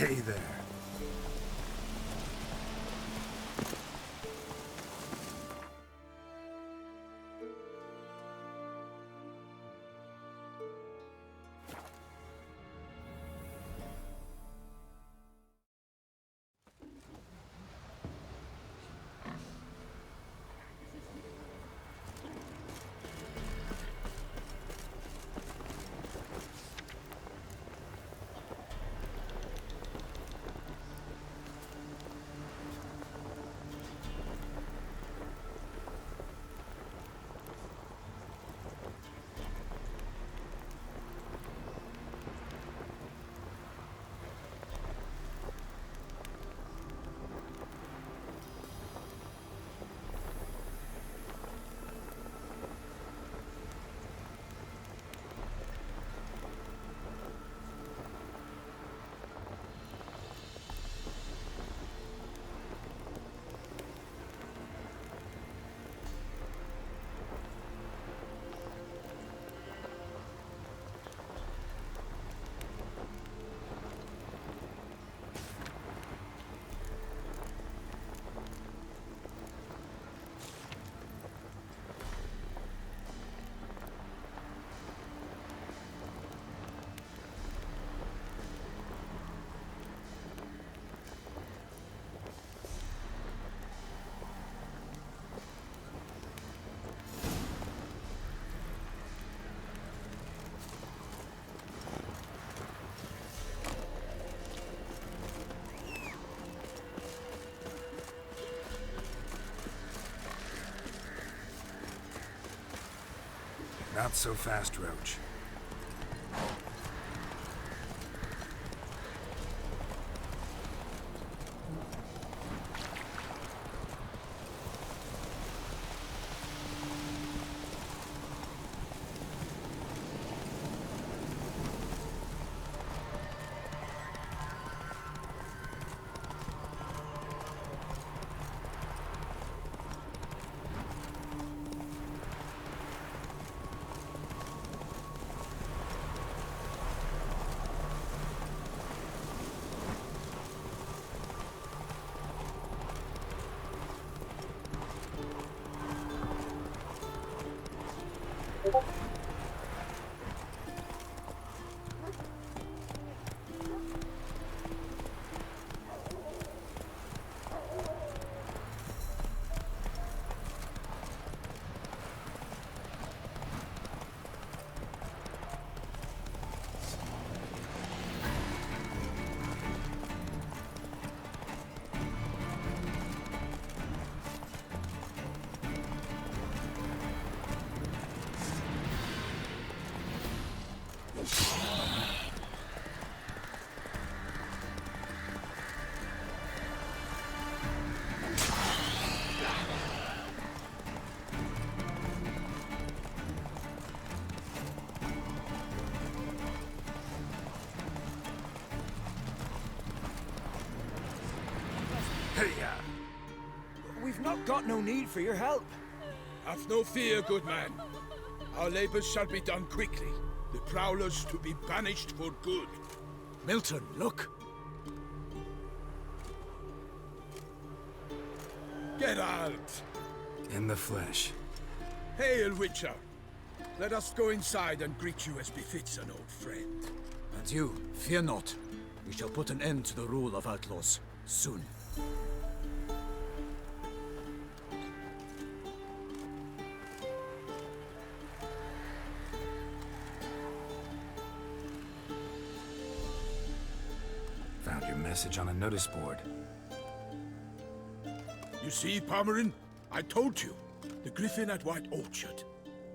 Hey there. Not so fast, Roach. We've not got no need for your help. Have no fear, good man. Our labors shall be done quickly. The Prowlers to be banished for good. Milton, look. Geralt! In the flesh. Hail, Witcher! Let us go inside and greet you as befits an old friend. And you, fear not. We shall put an end to the rule of outlaws, soon. Found your message on a notice board. You see, Parmarin? I told you. The Griffin at White Orchard.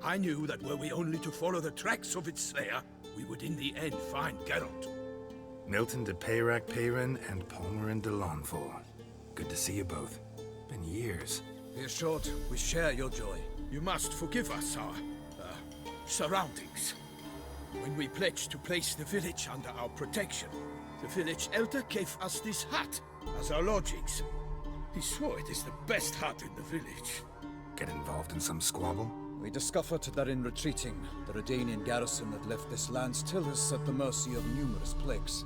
I knew that were we only to follow the tracks of its slayer, we would in the end find Geralt. Milton de Peyrac Peyran and Palmerin de Lawnfall. Good to see you both. Been years. Be assured, we share your joy. You must forgive us our, surroundings. When we pledged to place the village under our protection, the village elder gave us this hut as our lodgings. He swore it is the best hut in the village. Get involved in some squabble? We discovered that in retreating, the Redanian garrison that left this land still is at the mercy of numerous plagues.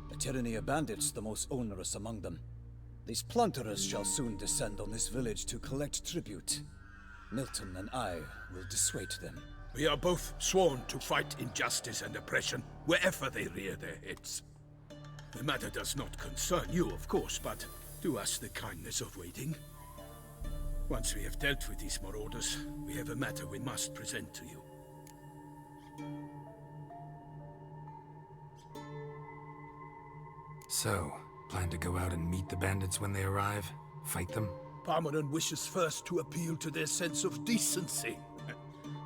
The tyranny of bandits the most onerous among them. These plunderers shall soon descend on this village to collect tribute. Milton and I will dissuade them. We are both sworn to fight injustice and oppression wherever they rear their heads. The matter does not concern you, of course, but do us the kindness of waiting. Once we have dealt with these marauders, we have a matter we must present to you. So, plan to go out and meet the bandits when they arrive? Fight them? Parmeran wishes first to appeal to their sense of decency.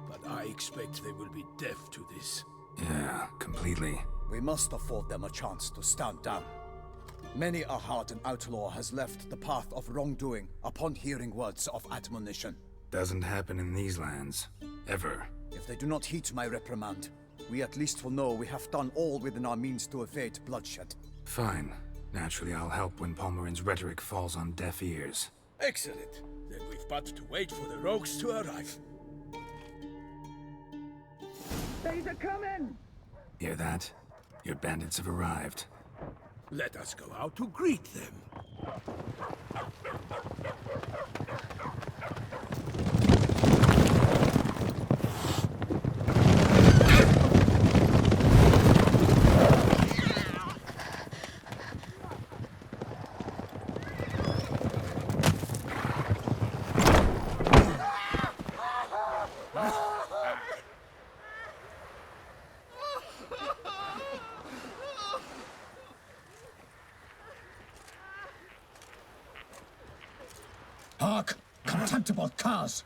But I expect they will be deaf to this. Yeah, completely. We must afford them a chance to stand down. Many a hardened outlaw has left the path of wrongdoing upon hearing words of admonition. Doesn't happen in these lands. Ever. If they do not heed my reprimand, we at least will know we have done all within our means to evade bloodshed. Fine. Naturally, I'll help when Palmerin's rhetoric falls on deaf ears. Excellent. Then we've but to wait for the rogues to arrive. They're coming! Hear that? Your bandits have arrived. Let us go out to greet them. Hark! Contemptible curs!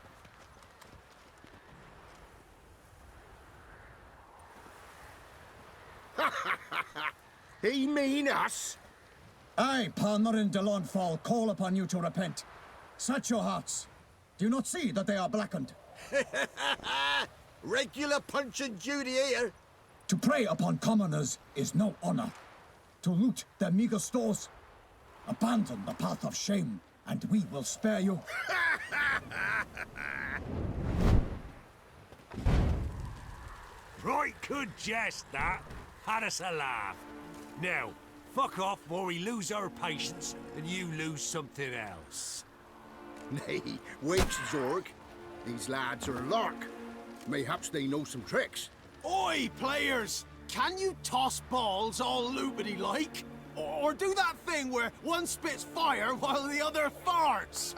He mean us? I, Palmerin de Launfal, call upon you to repent. Set your hearts. Do you not see that they are blackened? Regular Punch and Judy here. To prey upon commoners is no honor. To loot their meager stores, abandon the path of shame, and we will spare you. Right good jest, that. Had us a laugh. Now, fuck off or we lose our patience and you lose something else. Nay, wait, Zorg. These lads are a lark. Mayhaps they know some tricks. Oi, players! Can you toss balls all loopity-like? Or do that thing where one spits fire while the other farts?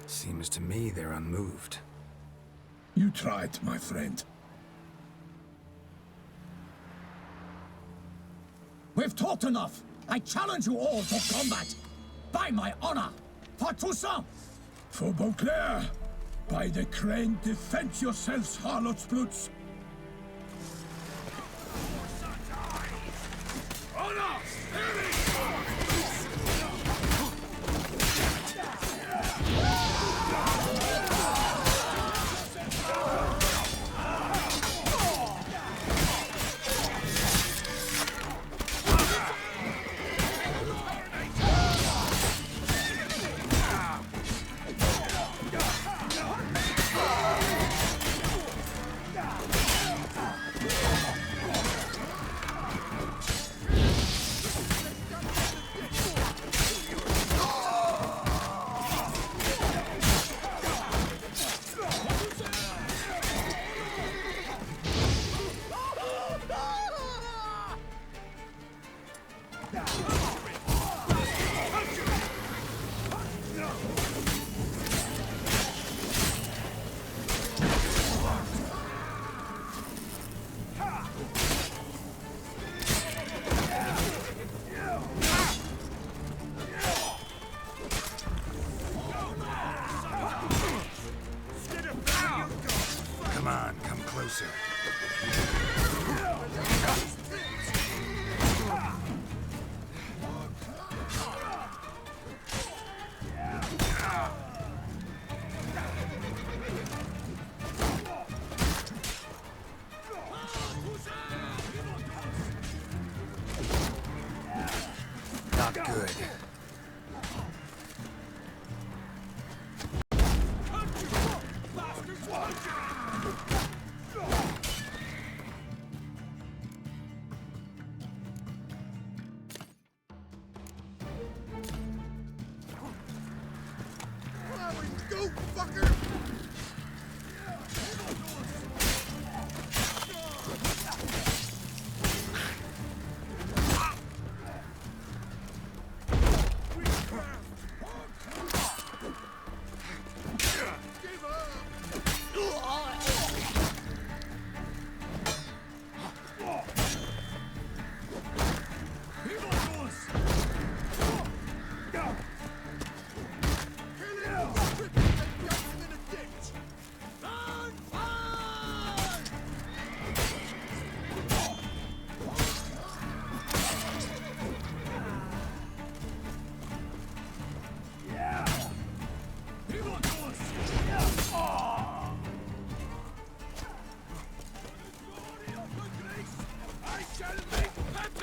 Seems to me they're unmoved. You tried, my friend. We've talked enough. I challenge you all to combat. By my honor. For Toussaint. For Beauclair. By the crane, defend yourselves, harlots bloods. Come on, come closer. Not good.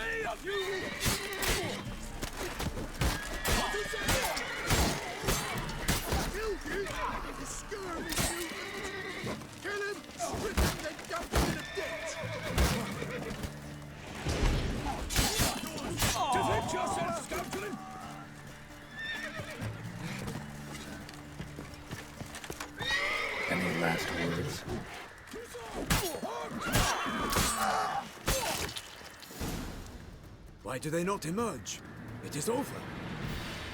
way of you! Kill him! Strip him, then dump him in a ditch! Defend yourself, scoundrel! Any last words? Why do they not emerge? It is over.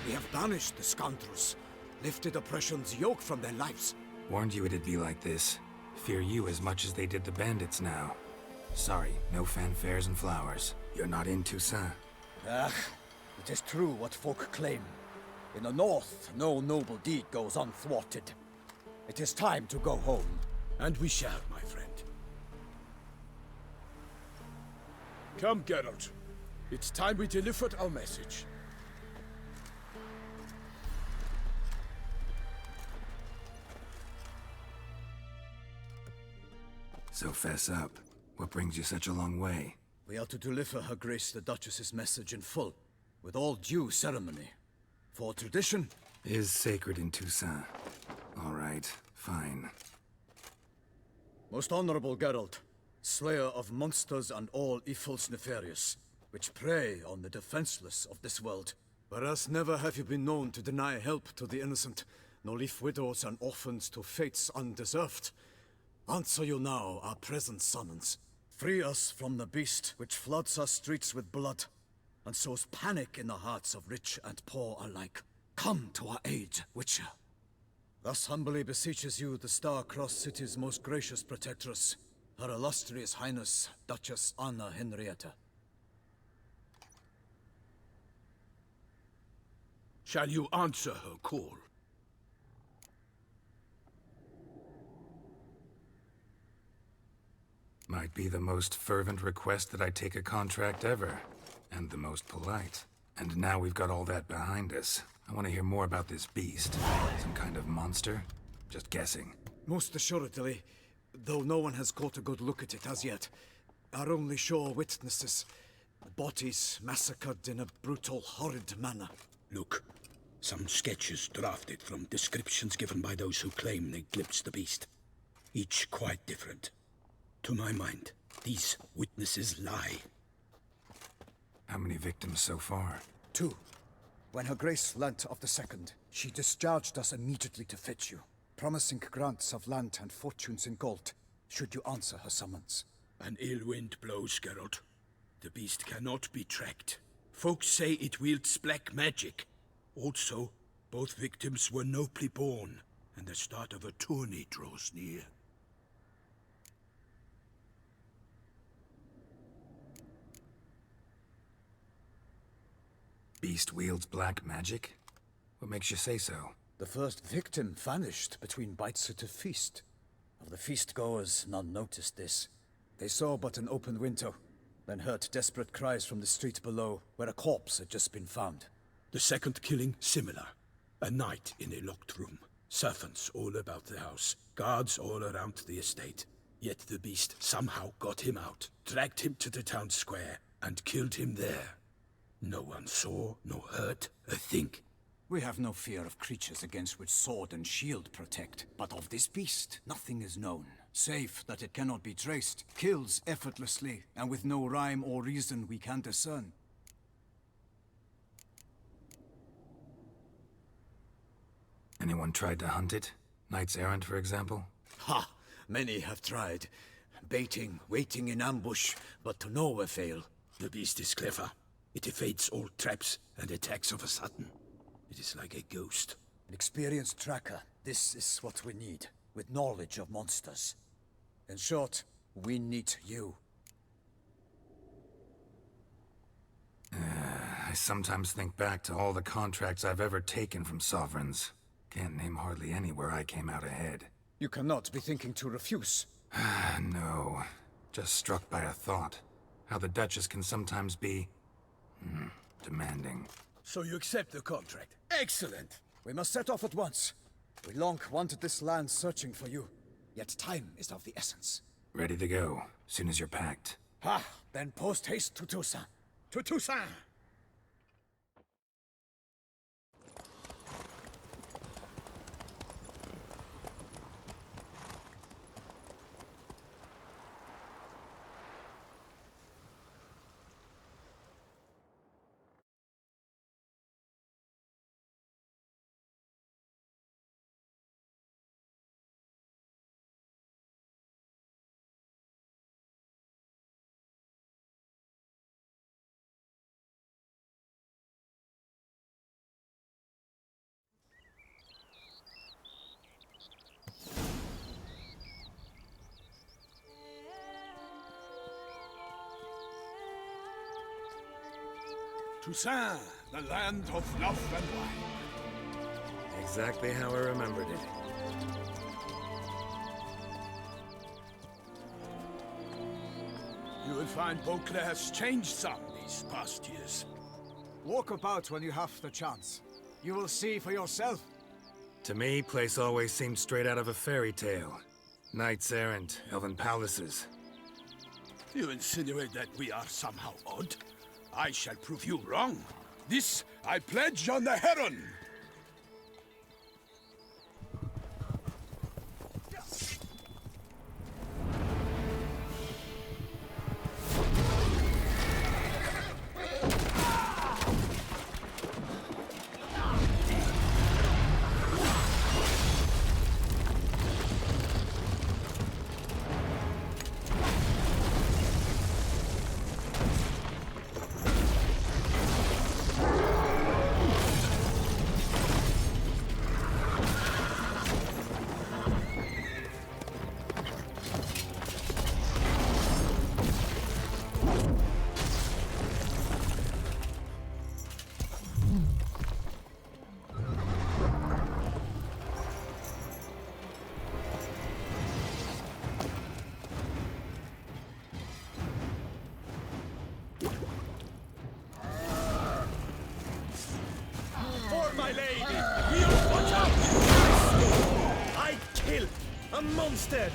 We have banished the scoundrels, lifted oppression's yoke from their lives. Warned you it'd be like this. Fear you as much as they did the bandits now. Sorry, no fanfares and flowers. You're not in Toussaint. Ah, it is true what folk claim. In the north, no noble deed goes unthwarted. It is time to go home. And we shall, my friend. Come, Geralt. It's time we delivered our message. So fess up. What brings you such a long way? We are to deliver Her Grace the Duchess's message in full, with all due ceremony. For tradition, Is sacred in Toussaint. All right, fine. most honorable Geralt, slayer of monsters and all evils nefarious, which prey on the defenseless of this world. Whereas never have you been known to deny help to the innocent, nor leave widows and orphans to fates undeserved. Answer you now our present summons. Free us from the beast which floods our streets with blood, and sows panic in the hearts of rich and poor alike. Come to our aid, Witcher. Thus humbly beseeches you the Star-Crossed City's most gracious protectress, Her Illustrious Highness, Duchess Anna Henrietta. Shall you answer her call? Might be the most fervent request that I take a contract ever. And the most polite. And now we've got all that behind us. I want to hear more about this beast. Some kind of monster? Just guessing. Most assuredly, though no one has caught a good look at it as yet. Our only sure witnesses. Bodies massacred in a brutal, horrid manner. Look, some sketches drafted from descriptions given by those who claim they glimpsed the beast. Each quite different. To my mind, these witnesses lie. How many victims so far? 2. When Her Grace learnt of the second, she discharged us immediately to fetch you, promising grants of land and fortunes in gold, should you answer her summons. An ill wind blows, Geralt. The beast cannot be tracked. Folks say it wields black magic. Also, both victims were nobly born, and the start of a tourney draws near. Beast wields black magic? What makes you say so? The first victim vanished between bites at a feast. Of the feast-goers, none noticed this. They saw but an open window, then heard desperate cries from the street below, where a corpse had just been found. The second killing, similar. A night in a locked room. Servants all about the house. Guards all around the estate. Yet the beast somehow got him out, dragged him to the town square, and killed him there. No one saw, nor heard a thing. We have no fear of creatures against which sword and shield protect, but of this beast, nothing is known, save that it cannot be traced, kills effortlessly, and with no rhyme or reason we can discern. Anyone tried to hunt it? Knights errant, for example? Ha! Many have tried. Baiting, waiting in ambush, but to no avail. The beast is clever. It evades all traps and attacks of a sudden. It is like a ghost. An experienced tracker, this is what we need, with knowledge of monsters. In short, we need you. I sometimes think back to all the contracts I've ever taken from sovereigns. Can't name hardly any where I came out ahead. You cannot be thinking to refuse. No. Just struck by a thought. How the Duchess can sometimes be... demanding. So you accept the contract? Excellent! We must set off at once. We long wanted this land searching for you, yet time is of the essence. Ready to go, soon as you're packed. Ha! Then post haste to Toussaint. To Toussaint! Toussaint, the land of love and wine. Exactly how I remembered it. You will find Beauclair has changed some these past years. Walk about when you have the chance. You will see for yourself. To me, place always seemed straight out of a fairy tale. Knights errant, elven palaces. You insinuate that we are somehow odd? I shall prove you wrong. This I pledge on the Heron! My lady! You watch out! I kill a monster!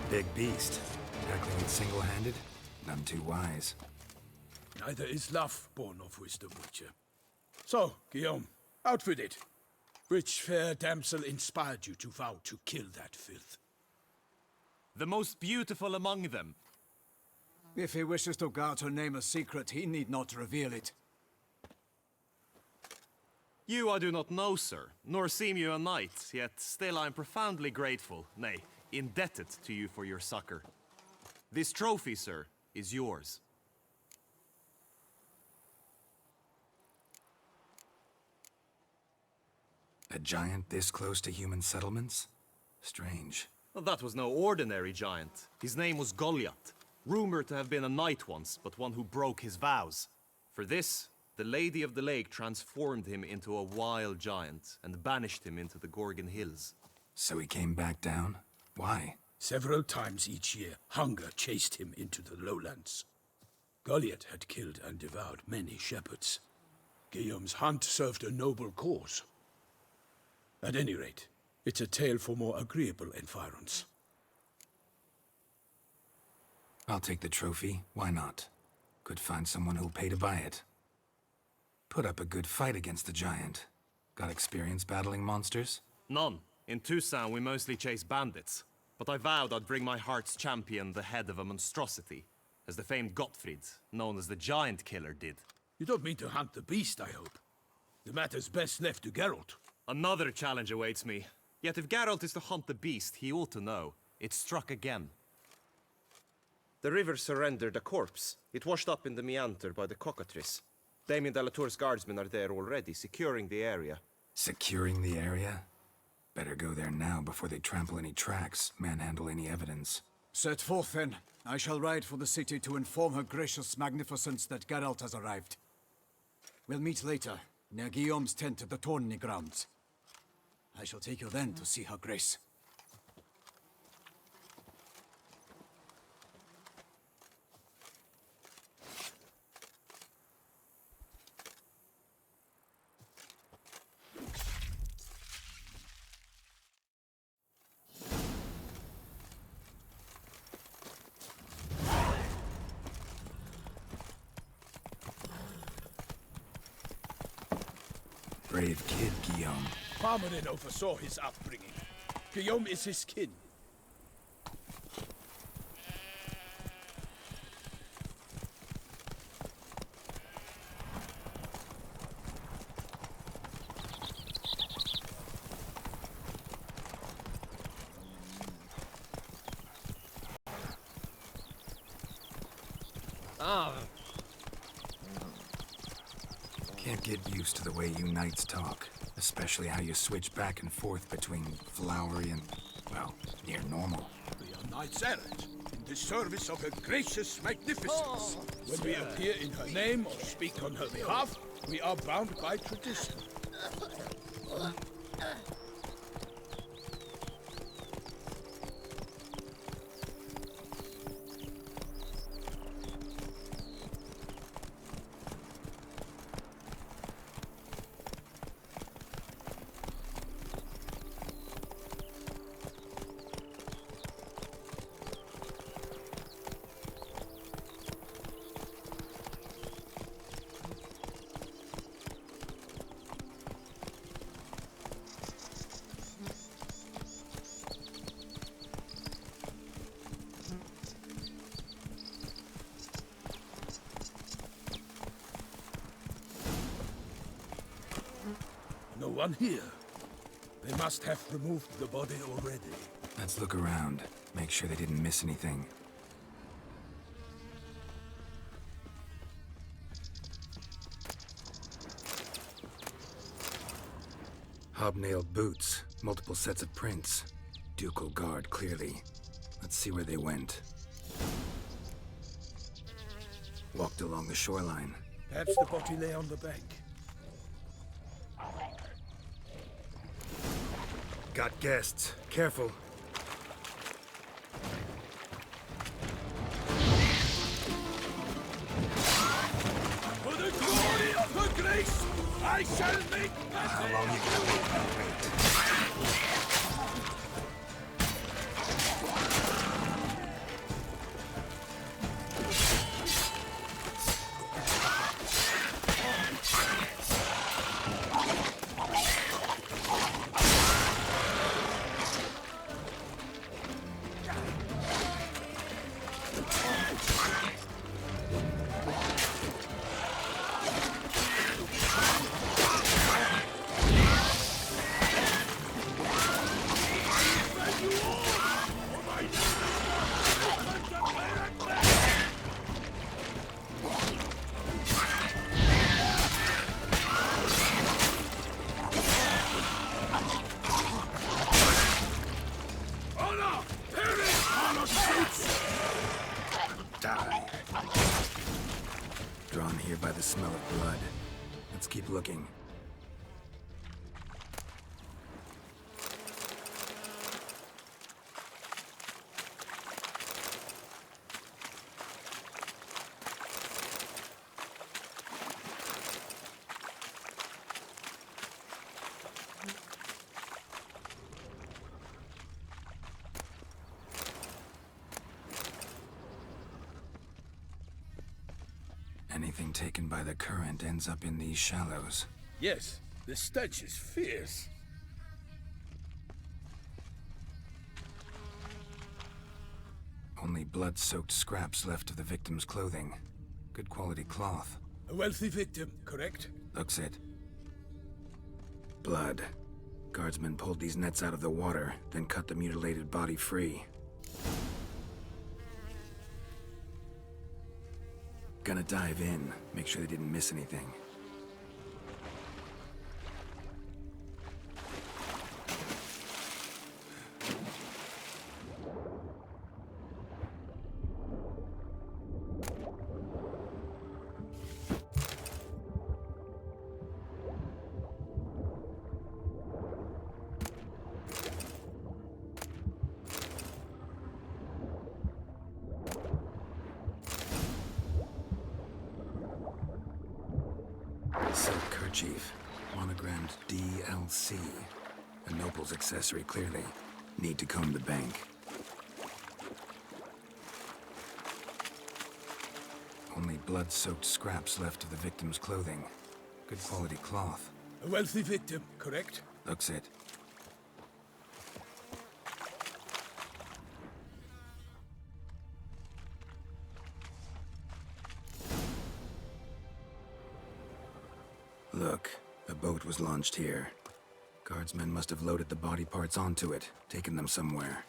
Big beast. Tackling it single-handed? None too wise. Neither is love born of wisdom, Witcher. So, Guillaume, out with it. Which fair damsel inspired you to vow to kill that filth? The most beautiful among them. If he wishes to guard her name a secret, he need not reveal it. You I do not know, sir, nor seem you a knight, yet still I am profoundly grateful, nay, indebted to you for your succor. This trophy, sir, is yours. A giant this close to human settlements? Strange. Well, that was no ordinary giant. His name was Goliath, rumored to have been a knight once, but one who broke his vows. For this, the Lady of the Lake transformed him into a wild giant and banished him into the Gorgon Hills. So he came back down? Why? Several times each year, hunger chased him into the lowlands. Goliath had killed and devoured many shepherds. Guillaume's hunt served a noble cause. At any rate, it's a tale for more agreeable environs. I'll take the trophy. Why not? Could find someone who'll pay to buy it. Put up a good fight against the giant. Got experience battling monsters? None. In Toussaint, we mostly chase bandits. But I vowed I'd bring my heart's champion the head of a monstrosity, as the famed Gottfried, known as the Giant Killer, did. You don't mean to hunt the beast, I hope. The matter's best left to Geralt. Another challenge awaits me. Yet if Geralt is to hunt the beast, he ought to know. It struck again. The river surrendered a corpse. It washed up in the meander by the cockatrice. Damien de la Tour's guardsmen are there already, securing the area. Securing the area? Better go there now before they trample any tracks, manhandle any evidence. Set forth, then. I shall ride for the city to inform her gracious magnificence that Geralt has arrived. We'll meet later, near Guillaume's tent at the Tourney grounds. I shall take you then to see her grace. Brave kid, Guillaume. Parmanin oversaw his upbringing. Guillaume is his kin. Can't get used to the way you knights talk. Especially how you switch back and forth between flowery and, well, near normal. We are knights errant, in the service of her gracious magnificence. When we appear in her name or speak on her behalf, we are bound by tradition. No one here. They must have removed the body already. Let's look around. Make sure they didn't miss anything. Hobnailed boots, multiple sets of prints. Ducal guard, clearly. Let's see where they went. Walked along the shoreline. Perhaps the body lay on the bank. Got guests. Careful. For the glory of her grace, I shall make How long you gonna make me wait? Die. Drawn here by the smell of blood. Let's keep looking. Anything taken by the current ends up in these shallows. Yes, the stench is fierce. Only blood-soaked scraps left of the victim's clothing. Good quality cloth. A wealthy victim, correct? Looks it. Blood. Guardsmen pulled these nets out of the water, then cut the mutilated body free. Gonna dive in, make sure they didn't miss anything. Silk kerchief, monogrammed DLC. A noble's accessory, clearly. Need to comb the bank. Only blood-soaked scraps left of the victim's clothing. Good quality cloth. A wealthy victim, correct? Looks it. Look, a boat was launched here. Guardsmen must have loaded the body parts onto it, taken them somewhere.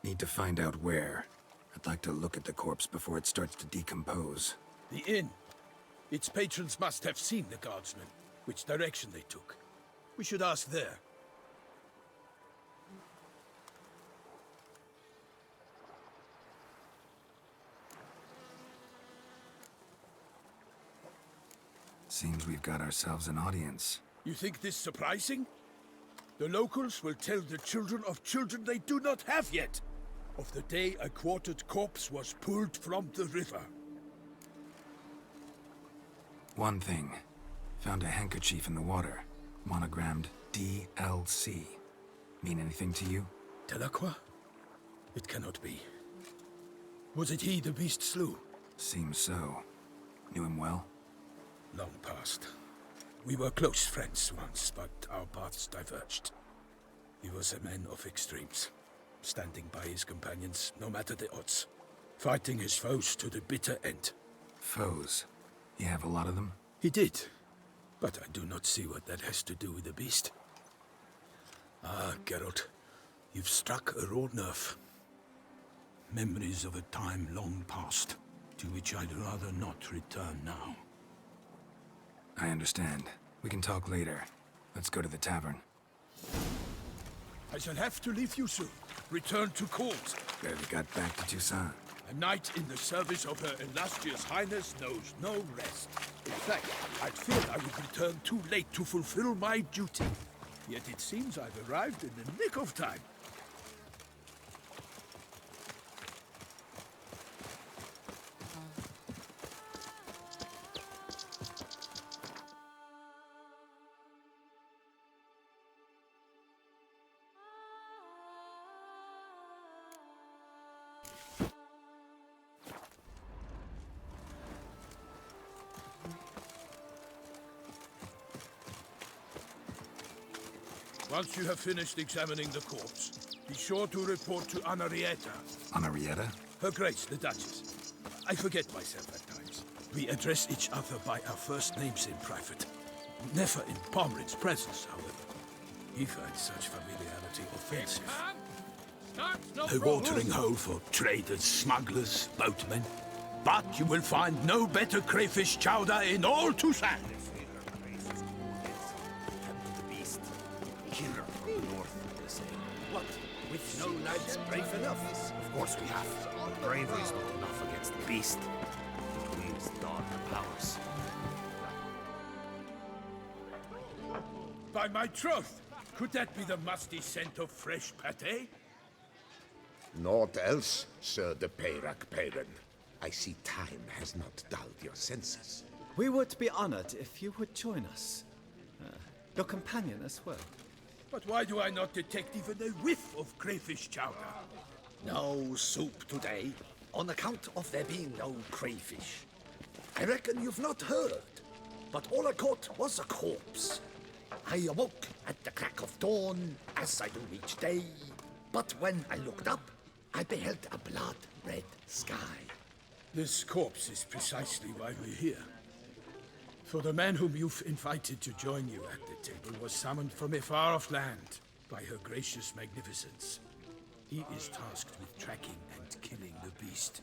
Need to find out where. I'd like to look at the corpse before it starts to decompose. The inn. Its patrons must have seen the guardsmen, which direction they took. We should ask there. Seems we've got ourselves an audience. You think this surprising? The locals will tell the children of children they do not have yet, of the day a quartered corpse was pulled from the river. One thing. Found a handkerchief in the water. Monogrammed DLC. Mean anything to you? Delacroix? It cannot be. Was it he the beast slew? Seems so. Knew him well? Long past. We were close friends once, but our paths diverged. He was a man of extremes, standing by his companions no matter the odds, fighting his foes to the bitter end. Foes? You have a lot of them? He did, but I do not see what that has to do with the beast. Ah, Geralt, you've struck a raw nerve. Memories of a time long past, to which I'd rather not return now. I understand. We can talk later. Let's go to the tavern. I shall have to leave you soon. Return to court. Barely got back to Toussaint. A knight in the service of Her Illustrious Highness knows no rest. In fact, I'd feared I would return too late to fulfill my duty. Yet it seems I've arrived in the nick of time. Once you have finished examining the corpse, be sure to report to Anarietta. Anarietta? Her Grace, the Duchess. I forget myself at times. We address each other by our first names in private. Never in Pomrin's presence, however. He finds such familiarity offensive. A watering hole for traders, smugglers, boatmen. But you will find no better crayfish chowder in all Toussaint. What? With no lads brave enough? Of course we have. Bravery's not enough against the beast. It wields dark powers. By my troth, could that be the musty scent of fresh pâté? Naught else, Sir de Peyrac Peyran. I see time has not dulled your senses. We would be honored if you would join us. Your companion as well. But why do I not detect even a whiff of crayfish chowder? No soup today, on account of there being no crayfish. I reckon you've not heard, but all I caught was a corpse. I awoke at the crack of dawn, as I do each day, but when I looked up, I beheld a blood-red sky. This corpse is precisely why we're here. For the man whom you've invited to join you at the table was summoned from a far-off land by her gracious magnificence. He is tasked with tracking and killing the beast.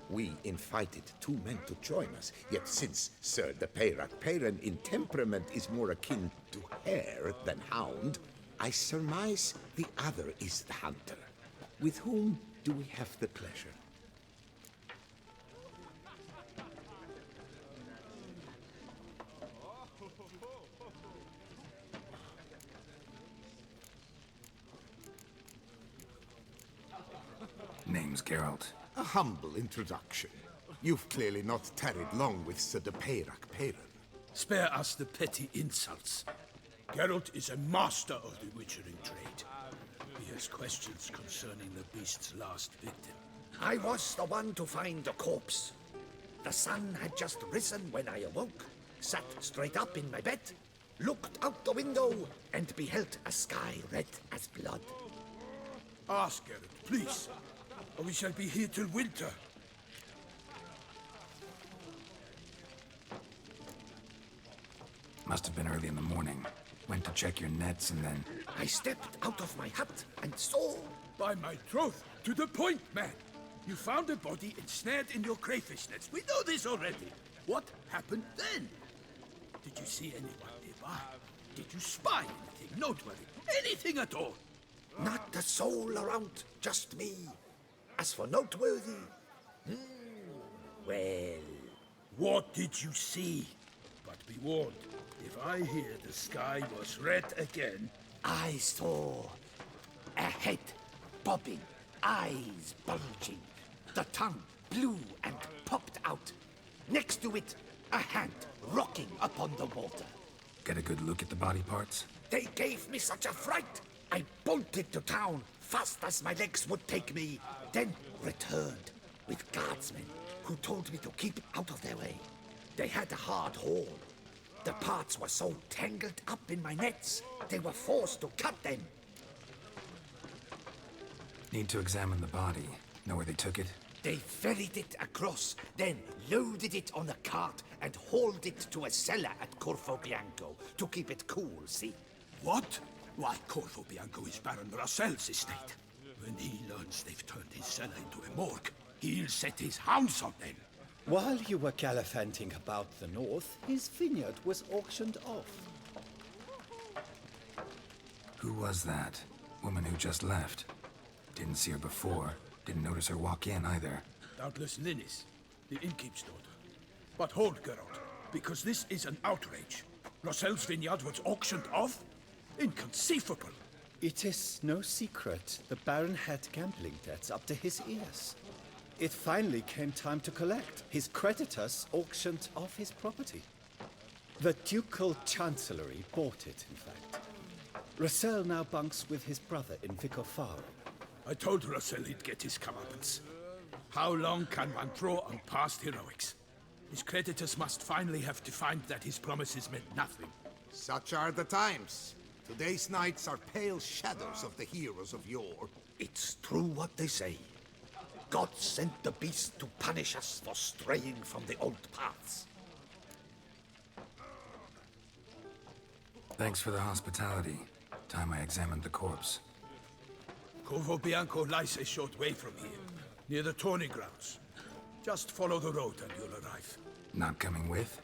We invited 2 men to join us, yet since Sir de Peyrac Peyran in temperament is more akin to hare than hound, I surmise the other is the hunter. With whom do we have the pleasure? Name's Geralt. A humble introduction. You've clearly not tarried long with Sir de Peyrac Peyran. Spare us the petty insults. Geralt is a master of the witchering trade. He has questions concerning the beast's last victim. I was the one to find the corpse. The sun had just risen when I awoke, sat straight up in my bed, looked out the window, and beheld a sky red as blood. Ask Geralt, please, or we shall be here till winter. Must have been early in the morning. Went to check your nets and then... I stepped out of my hut and saw... By my troth, to the point, man. You found a body ensnared in your crayfish nets. We know this already. What happened then? Did you see anyone nearby? Did you spy anything noteworthy? Anything at all? Not a soul around, just me. As for noteworthy... well... What did you see? But be warned, if I hear the sky was red again... I saw a head bobbing, eyes bulging, the tongue blue and popped out. Next to it, a hand rocking upon the water. Get a good look at the body parts? They gave me such a fright. I bolted to town fast as my legs would take me, then returned with guardsmen who told me to keep out of their way. They had a hard haul. The parts were so tangled up in my nets, they were forced to cut them. Need to examine the body. Know where they took it? They ferried it across, then loaded it on a cart and hauled it to a cellar at Corvo Bianco to keep it cool, see? What? Why, Corvo Bianco is Baron Rossel's estate. When he learns they've turned his cellar into a morgue, he'll set his hounds on them. While you were gallivanting about the north, his vineyard was auctioned off. Who was that? Woman who just left. Didn't see her before. Didn't notice her walk in either. Doubtless Linnis, the innkeep's daughter. But hold, Geralt, because this is an outrage. Rossel's vineyard was auctioned off? Inconceivable. It is no secret the Baron had gambling debts up to his ears. It finally came time to collect. His creditors auctioned off his property. The Ducal Chancellery bought it, in fact. Rossel now bunks with his brother in Vicofaro. I told Rossel he'd get his comeuppance. How long can one draw on past heroics? His creditors must finally have defined that his promises meant nothing. Such are the times. Today's knights are pale shadows of the heroes of yore. It's true what they say. God sent the beast to punish us for straying from the old paths. Thanks for the hospitality. Time I examined the corpse. Corvo Bianco lies a short way from here, near the tourney grounds. Just follow the road and you'll arrive. Not coming with?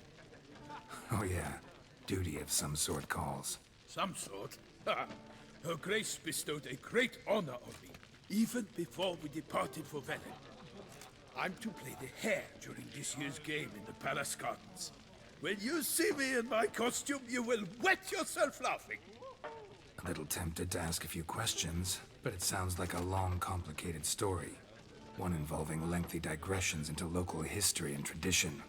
Oh yeah, duty of some sort calls. Some sort? Her Grace bestowed a great honor on me, even before we departed for Velen. I'm to play the hare during this year's game in the Palace Gardens. When you see me in my costume, you will wet yourself laughing. A little tempted to ask a few questions, but it sounds like a long, complicated story. One involving lengthy digressions into local history and tradition.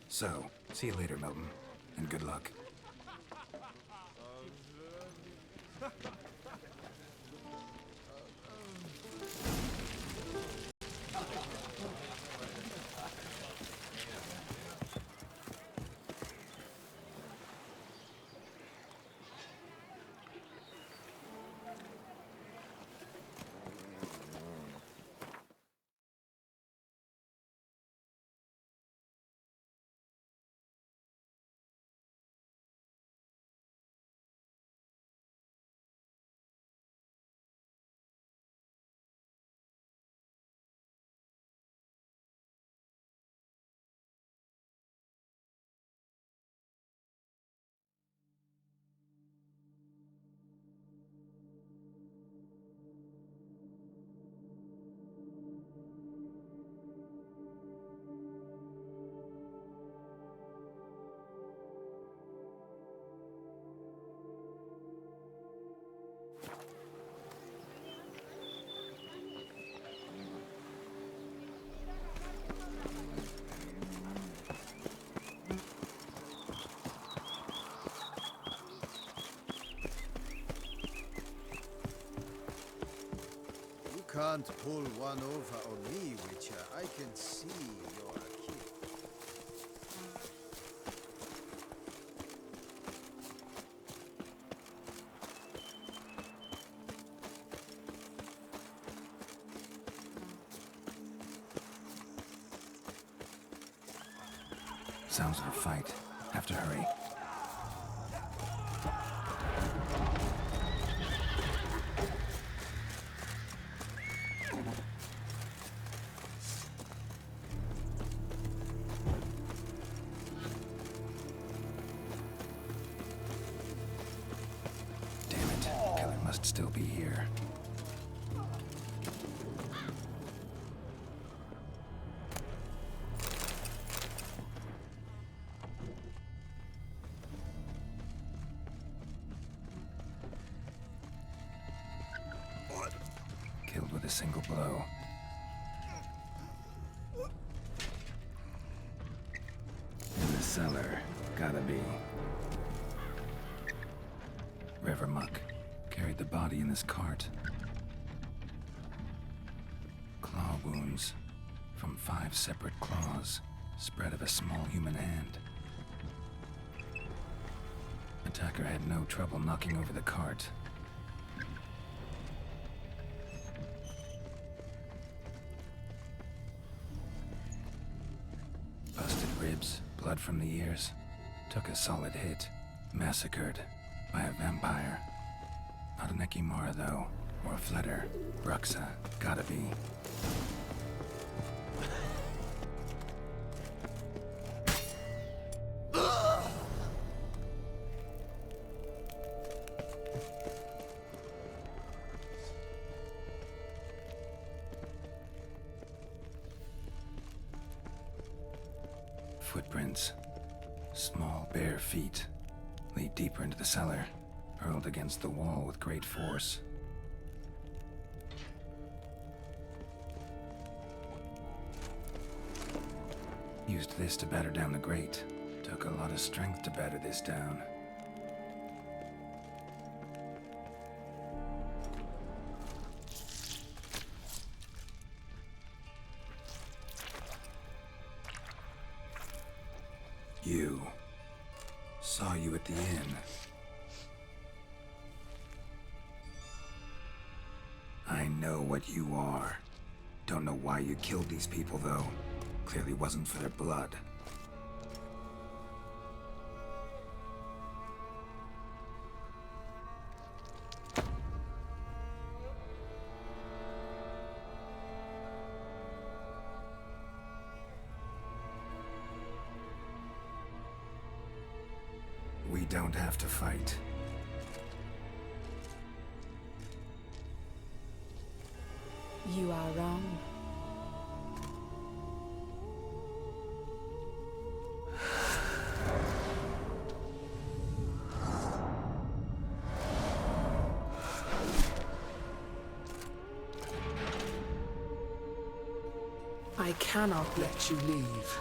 So, see you later, Milton, and good luck. can't pull one over on me, Witcher. I can see you're a kid. Sounds of a fight. Have to hurry. Damn it. Killer must still be here. Killed with a single blow. In the cellar. Gotta be. River Muck carried the body in this cart. Claw wounds from 5 separate claws, spread of a small human hand. Attacker had no trouble knocking over the cart. Busted ribs, blood from the ears. Took a solid hit. Massacred by a vampire. Not an Ekimara, though. Or a Fletter. Bruxa. Gotta be. Footprints. Small, bare feet. Lead deeper into the cellar. Hurled against the wall with great force. Used this to batter down the grate. Took a lot of strength to batter this down. You. Saw you at the inn. I know what you are. Don't know why you killed these people, though. Clearly wasn't for their blood. We don't have to fight. You are wrong. I cannot let you leave.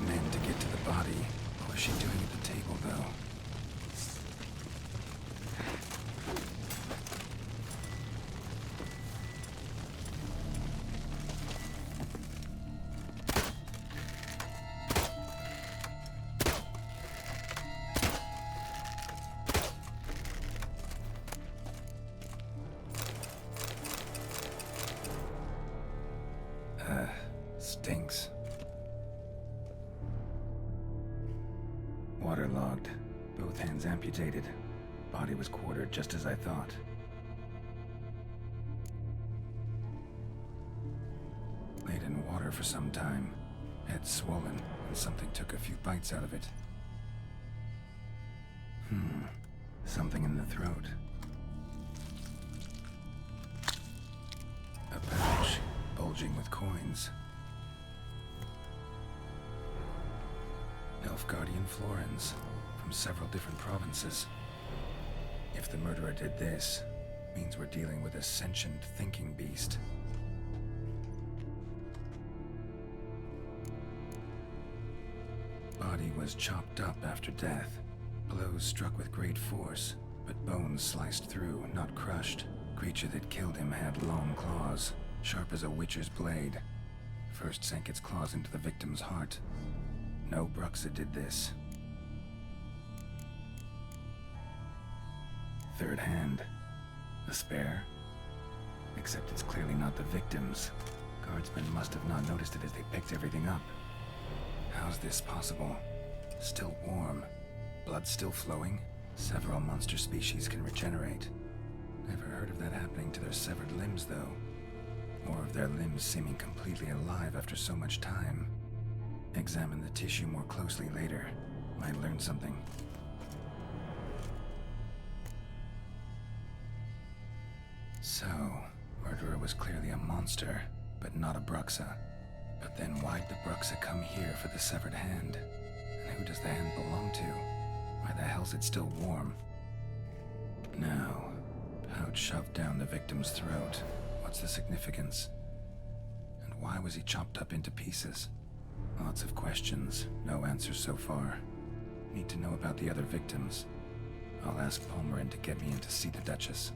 men to get to the body. What was she doing at the table, though? Stinks. Waterlogged. Both hands amputated. Body was quartered just as I thought. Laid in water for some time. Head swollen, and something took a few bites out of it. Something in the throat. A pouch, bulging with coins. Nilfgaardian florins, from several different provinces. If the murderer did this, means we're dealing with a sentient thinking beast. Body was chopped up after death. Blows struck with great force, but bones sliced through, not crushed. Creature that killed him had long claws, sharp as a witcher's blade. First sank its claws into the victim's heart. No Bruxa did this. Third hand. A spare? Except it's clearly not the victim's. Guardsmen must have not noticed it as they picked everything up. How's this possible? Still warm. Blood still flowing? Several monster species can regenerate. Never heard of that happening to their severed limbs, though. Or of their limbs seeming completely alive after so much time. Examine the tissue more closely later. Might learn something. So, murderer was clearly a monster, but not a Bruxa. But then why'd the Bruxa come here for the severed hand? And who does the hand belong to? Why the hell's it still warm? Now, pouch shoved down the victim's throat. What's the significance? And why was he chopped up into pieces? Lots of questions, no answers so far. Need to know about the other victims. I'll ask Palmerin to get me in to see the Duchess.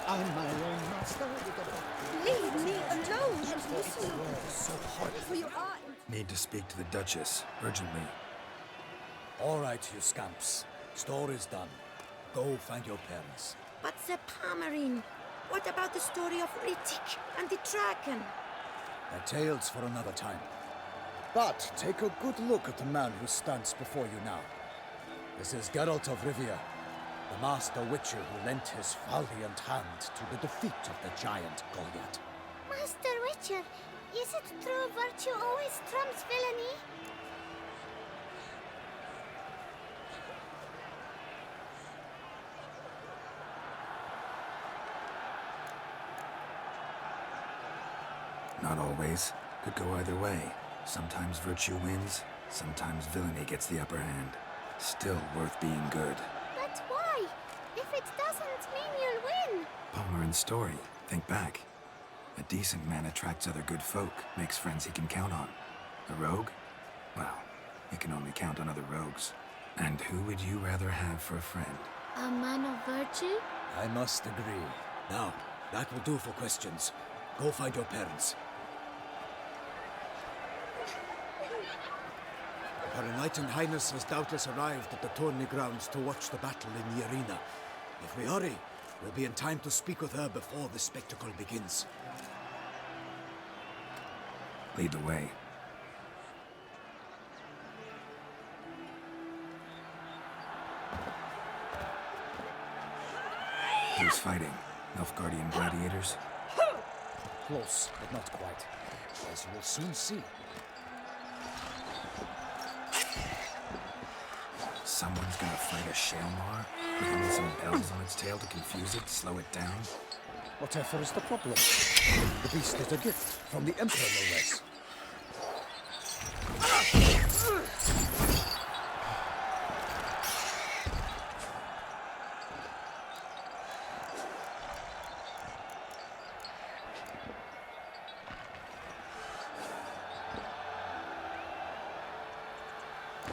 I'm my own master. Leave me alone! Listen, for you are... Need to speak to the Duchess, urgently. All right, you scamps. Story's done. Go find your parents. But Sir Palmerin, what about the story of Rittik and the dragon? They're tales for another time. But take a good look at the man who stands before you now. This is Geralt of Rivia, the master witcher who lent his valiant hand to the defeat of the giant Goliath. Master Witcher, is it true virtue always trumps villainy? Not always. Could go either way. Sometimes virtue wins, Sometimes villainy gets the upper hand. Still worth being good. But why? If it doesn't mean you'll win. Palmer and Story, think back. A decent man attracts other good folk, makes friends he can count on. A rogue? Well, he can only count on other rogues. And who would you rather have for a friend? A man of virtue? I must agree. Now, that will do for questions. Go find your parents. Her Enlightened Highness has doubtless arrived at the tourney grounds to watch the battle in the arena. If we hurry, we'll be in time to speak with her before the spectacle begins. Lead the way. Who's fighting? Nilfgaardian gladiators? Close, but not quite. As you will soon see. Someone's gonna fight a Shalmar? With only some bells on its tail to confuse it, slow it down? Whatever is the problem? The beast is a gift from the Emperor, no less.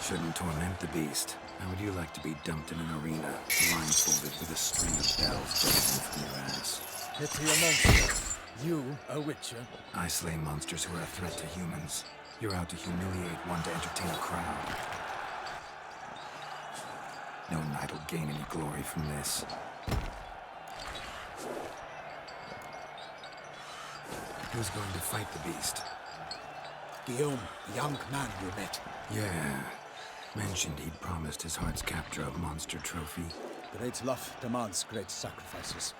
Shouldn't torment the beast. How would you like to be dumped in an arena, blindfolded with a string of bells bursting from your ass? Pity a monster. You, a witcher. I slay monsters who are a threat to humans. You're out to humiliate one to entertain a crowd. No knight will gain any glory from this. Who's going to fight the beast? Guillaume, the young man you met. Yeah. Mentioned he'd promised his heart's capture a monster trophy. Great love demands great sacrifices.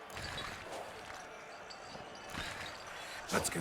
Let's go.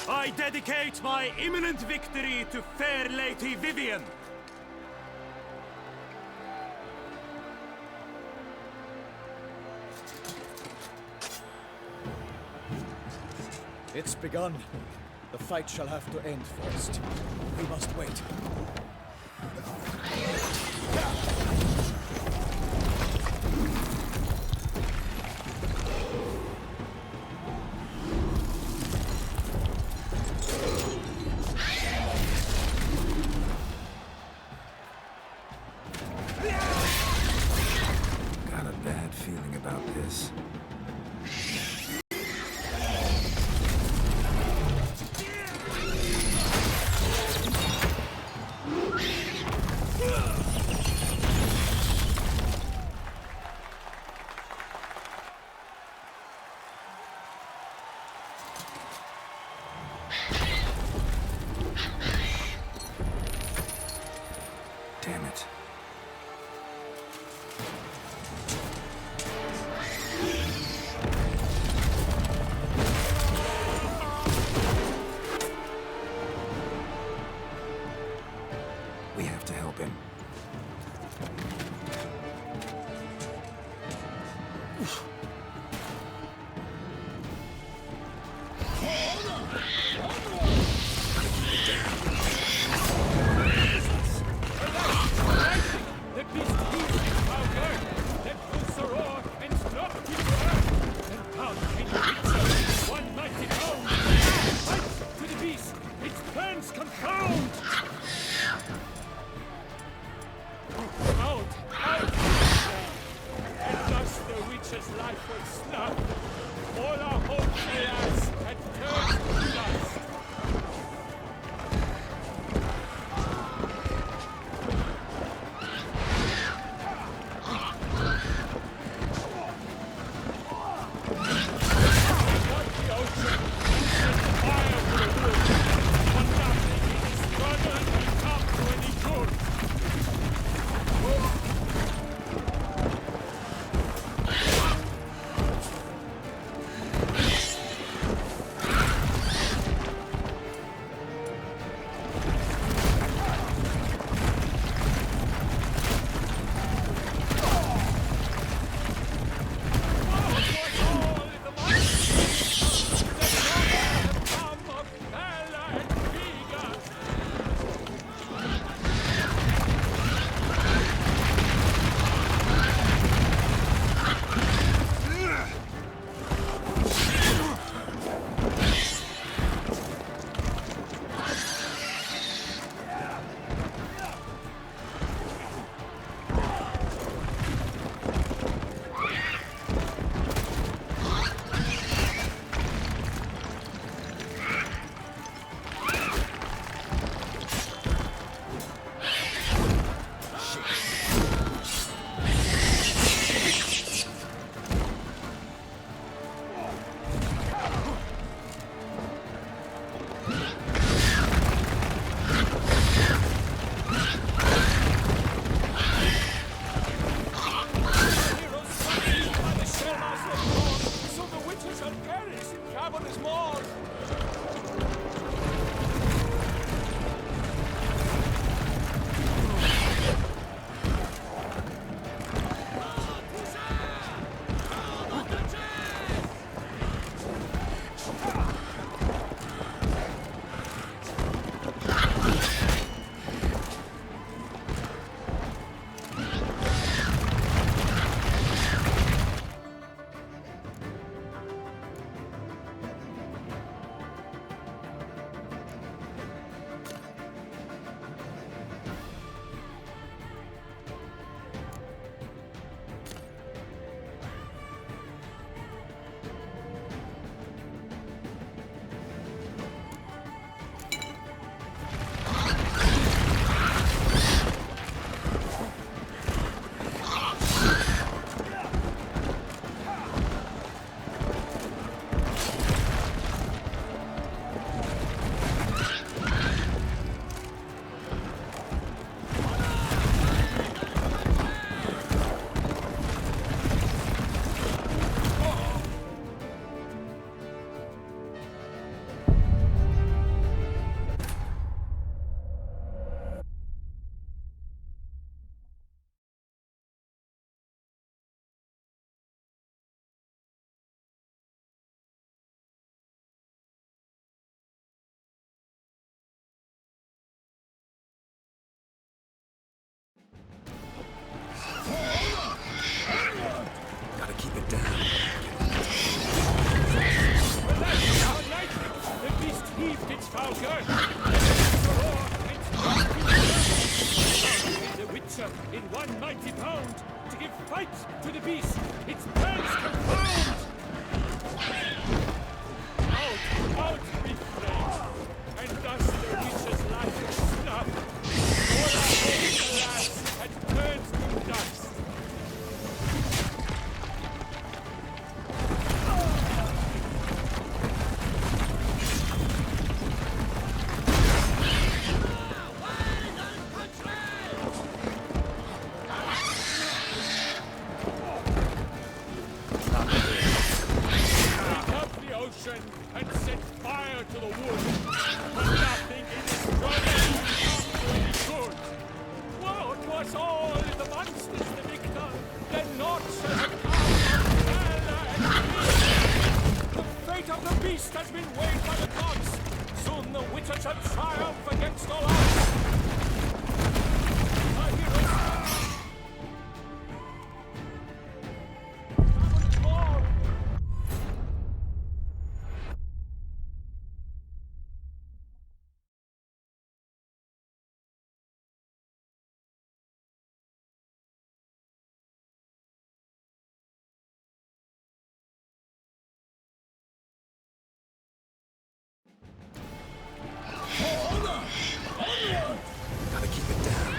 I dedicate my imminent victory to fair Lady Vivian. It's begun. The fight shall have to end first. We must wait. Got a bad feeling about this. Damn it. We have to help him. Let me speak our word. Let loose the roar and drop to the earth. And down can you reach us? One mighty bound. Fight to the beast. Its plans confound. Out, out. And thus the witch's life was snuffed. All our hopes, alas, had turned to dust. Fire for the wood. One night, struggle and come to any good. in one mighty bound to give fight to the beast, its plans confound! Out with flames, and thus the witch's life is snuffed. All our hopes, alas, had turned to dust. And set fire to the wood. Nothing in this struggle is good. What was all the monsters the victor? Then naught shall have come of valor and fear. The fate of the beast has been weighed by the gods. Soon the Witcher shall triumph against all odds. Our heroes Gotta keep it down.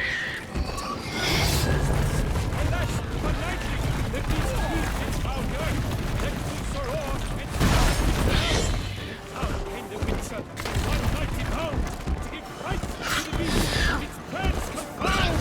Alas, but lightly, the beast beats its foul earth, then puts her oar and stops its mouth. Out came the Witcher, one mighty bound, to give fight to the beast, its plans confound.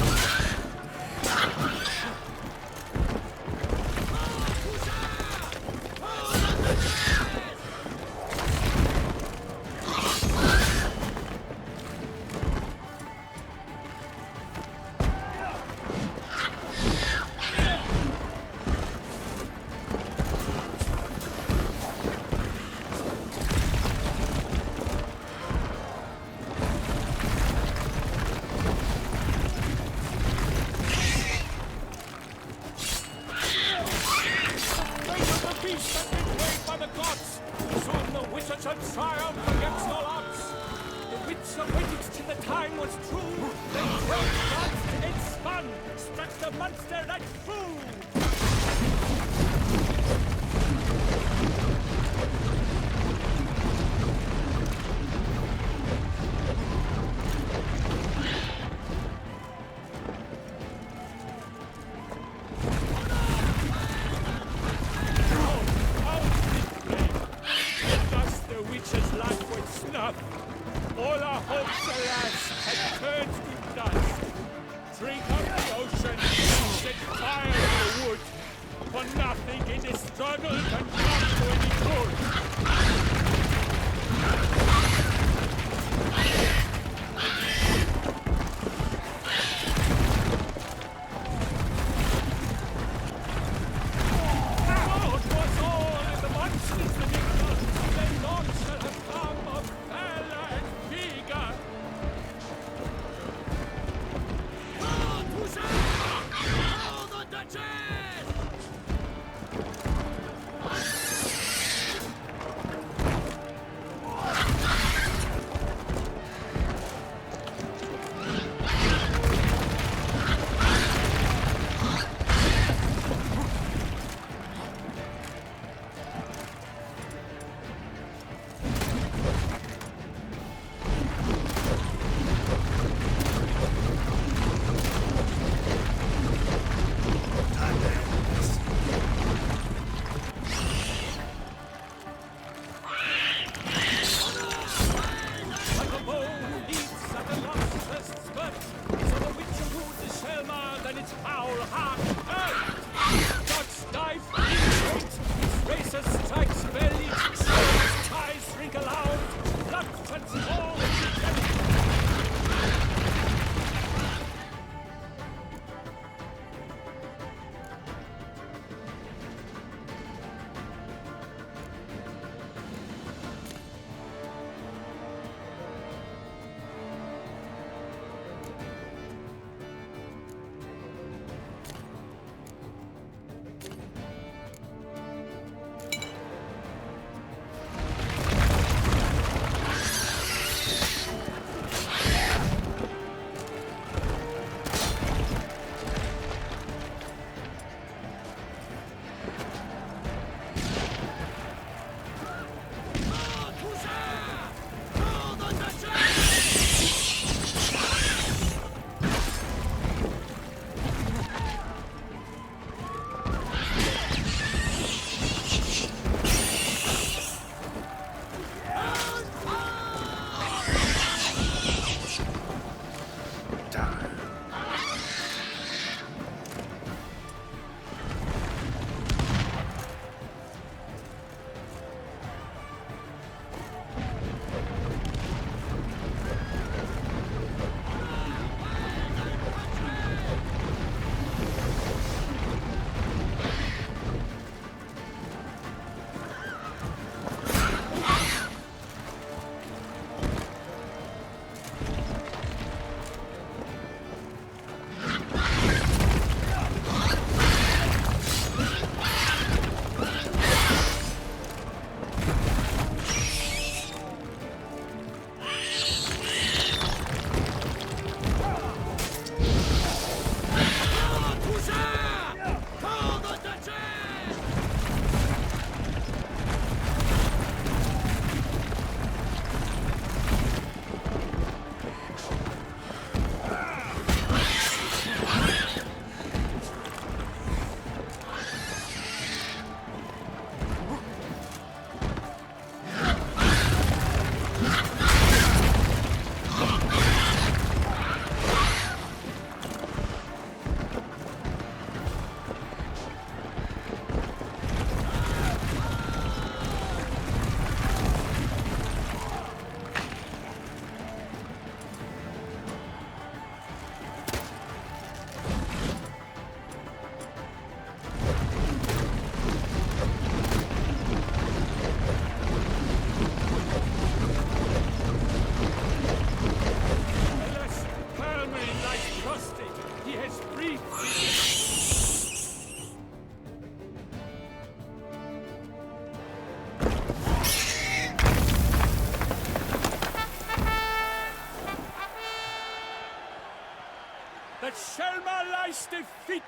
Triumph against all odds. The Witcher waited till the time was true. Then twelve gods and spun, struck the monster right through. All our hopes, alas, had turned to dust. Drink up the ocean, set fire to the wood. For nothing in this struggle can come to any good. What was all in the monsters the victor? Then none shall have come of valor and vigor. Oh, the Duchess!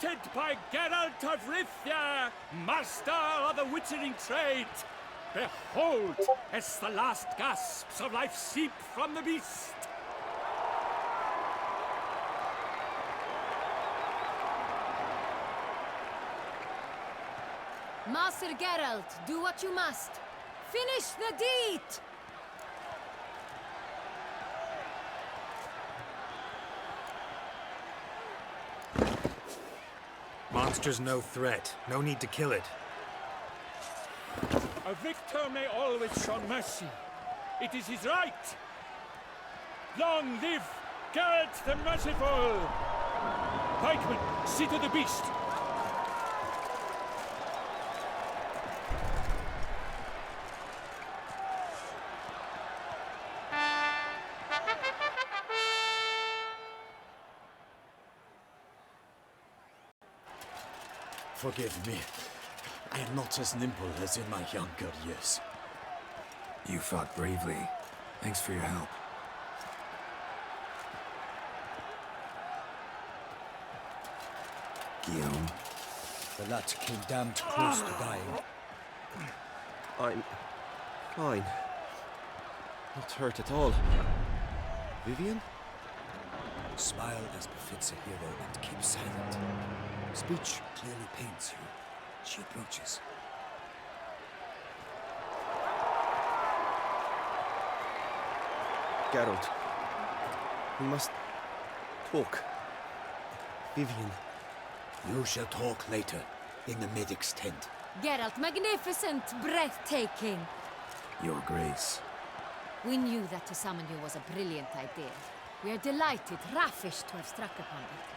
appointed by Geralt of Rivia, master of the witchering trade. Behold, as the last gasps of life seep from the beast. Master Geralt, do what you must. Finish the deed! Monster's no threat. No need to kill it. A victor may always show mercy. It is his right. Long live Geralt the Merciful! Pikeman, see to the beast. Forgive me. I am not as nimble as in my younger years. You fought bravely. Thanks for your help. Guillaume? The lad came damned close to dying. I'm fine. Not hurt at all. Vivian? Smile as befits a hero and keep silent. Speech clearly pains you. She approaches. Geralt. We must talk. Vivian. You shall talk later, in the medic's tent. Geralt, magnificent, breathtaking. Your Grace. We knew that to summon you was a brilliant idea. We are delighted, ravished to have struck upon it.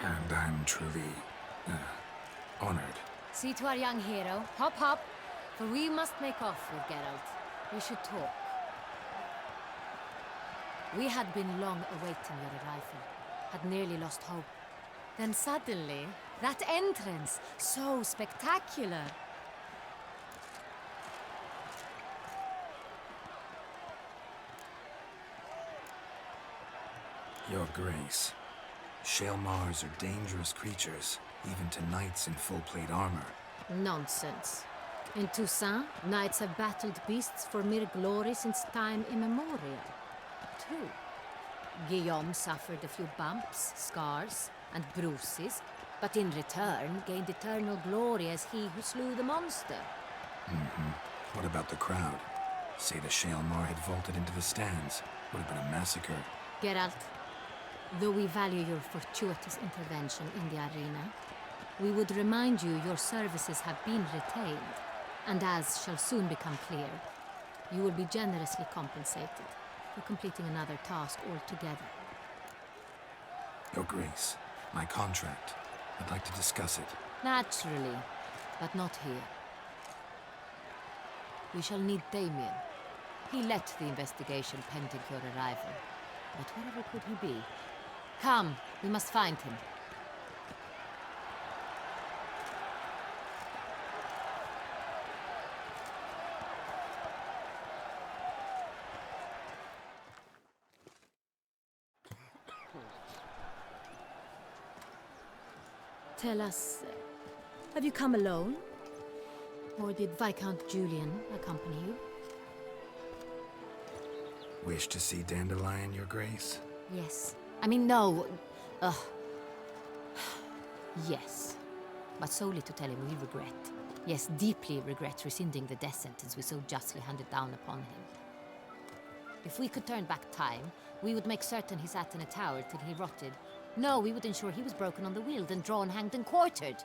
And I'm truly honored. See to our young hero. Hop, hop. For we must make off with Geralt. We should talk. We had been long awaiting your arrival. Had nearly lost hope. Then suddenly, that entrance, so spectacular. Your Grace. Shaelmars are dangerous creatures, even to knights in full-plate armor. Nonsense. In Toussaint, knights have battled beasts for mere glory since time immemorial. True. Guillaume suffered a few bumps, scars, and bruises, but in return gained eternal glory as he who slew the monster. What about the crowd? Say the Shaelmar had vaulted into the stands. Would have been a massacre. Geralt, though we value your fortuitous intervention in the arena, we would remind you your services have been retained, and as shall soon become clear, you will be generously compensated for completing another task altogether. Your Grace, my contract. I'd like to discuss it. Naturally, but not here. We shall need Damien. He led the investigation pending your arrival. But wherever could he be? Come, we must find him. Tell us, have you come alone? Or did Viscount Julian accompany you? Wish to see Dandelion, Your Grace? Yes. I mean, no. Yes. But solely to tell him we regret. Yes, deeply regret rescinding the death sentence we so justly handed down upon him. If we could turn back time, we would make certain he sat in a tower till he rotted. No, we would ensure he was broken on the wheel, then drawn, hanged, and quartered.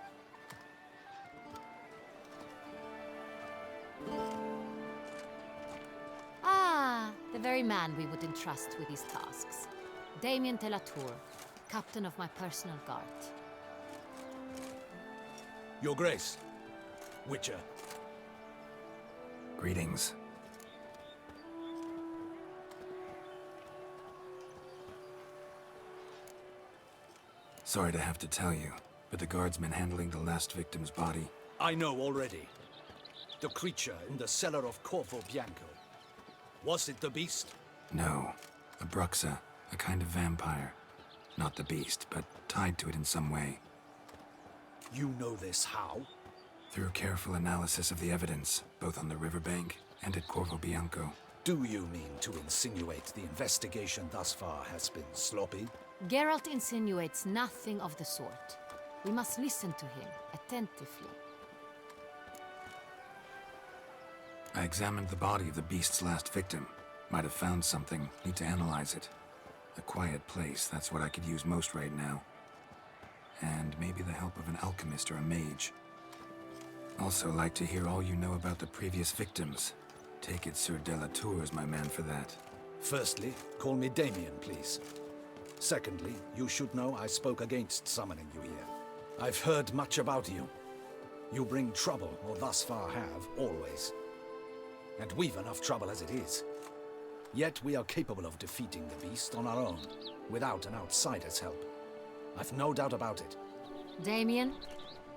Ah, the very man we would entrust with these tasks. Damien de la Tour, captain of my personal guard. Your Grace. Witcher. Greetings. Sorry to have to tell you, but the guardsman handling the last victim's body... I know already. The creature in the cellar of Corvo Bianco. Was it the beast? No. A Bruxa, a kind of vampire. Not the beast, but tied to it in some way. You know this how? Through careful analysis of the evidence, both on the riverbank and at Corvo Bianco. Do you mean to insinuate the investigation thus far has been sloppy? Geralt insinuates nothing of the sort. We must listen to him attentively. I examined the body of the beast's last victim. Might have found something. Need to analyze it. A quiet place, that's what I could use most right now. And maybe the help of an alchemist or a mage. Also like to hear all you know about the previous victims. Take it Sir Delatour is my man for that. Firstly, call me Damien, please. Secondly, you should know I spoke against summoning you here. I've heard much about you. You bring trouble, or thus far have, always. And we've enough trouble as it is. Yet we are capable of defeating the beast on our own, without an outsider's help. I've no doubt about it. Damien,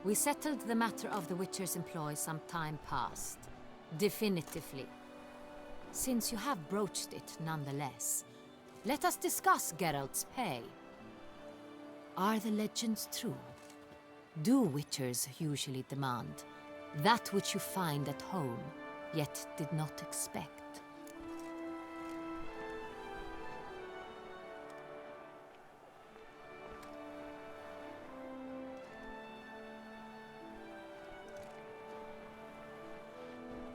we settled the matter of the Witcher's employ some time past. Definitively. Since you have broached it nonetheless, let us discuss Geralt's pay. Are the legends true? Do Witchers usually demand that which you find at home, yet did not expect?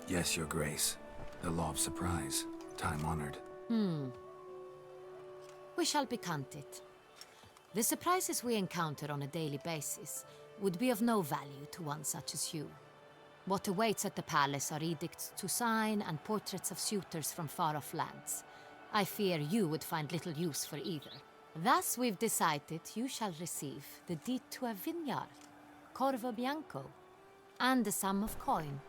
Yes, Your Grace. The law of surprise. Time-honored. We shall be candid. The surprises we encounter on a daily basis would be of no value to one such as you. What awaits at the palace are edicts to sign and portraits of suitors from far-off lands. I fear you would find little use for either. Thus we've decided you shall receive the deed to a vineyard, Corvo Bianco, and a sum of coin.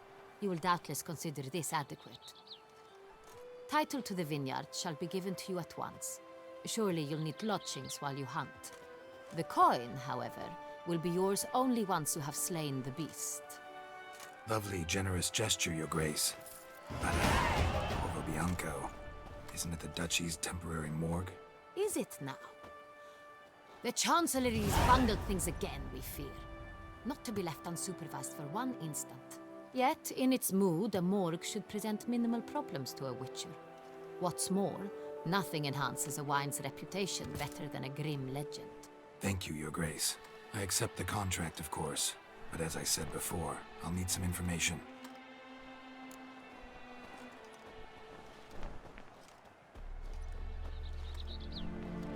You will doubtless consider this adequate. Title to the vineyard shall be given to you at once. Surely you'll need lodgings while you hunt. The coin, however, will be yours only once you have slain the beast. Lovely, generous gesture, Your Grace. But, Corvo Bianco, isn't it the Duchy's temporary morgue? Is it now? The Chancellery's bungled things again, we fear. Not to be left unsupervised for one instant. Yet, in its mood, a morgue should present minimal problems to a Witcher. What's more, nothing enhances a wine's reputation better than a grim legend. Thank you, Your Grace. I accept the contract, of course. But as I said before, I'll need some information.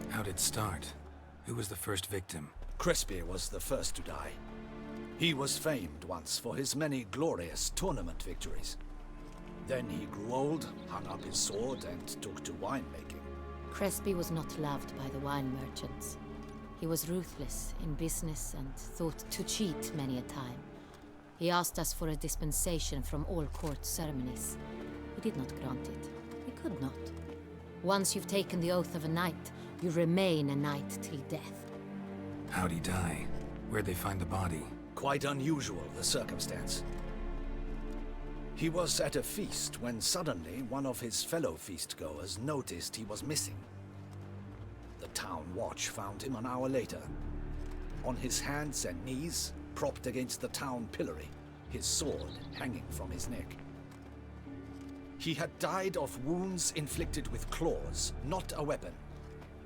How'd it start? Who was the first victim? Crespi was the first to die. He was famed once for his many glorious tournament victories. Then he grew old, hung up his sword, and took to winemaking. Crespi was not loved by the wine merchants. He was ruthless in business and thought to cheat many a time. He asked us for a dispensation from all court ceremonies. We did not grant it. We could not. Once you've taken the oath of a knight, you remain a knight till death. How'd he die? Where'd they find the body? Quite unusual, the circumstance. He was at a feast when suddenly one of his fellow feastgoers noticed he was missing. The town watch found him an hour later. On his hands and knees, propped against the town pillory, his sword hanging from his neck. He had died of wounds inflicted with claws, not a weapon.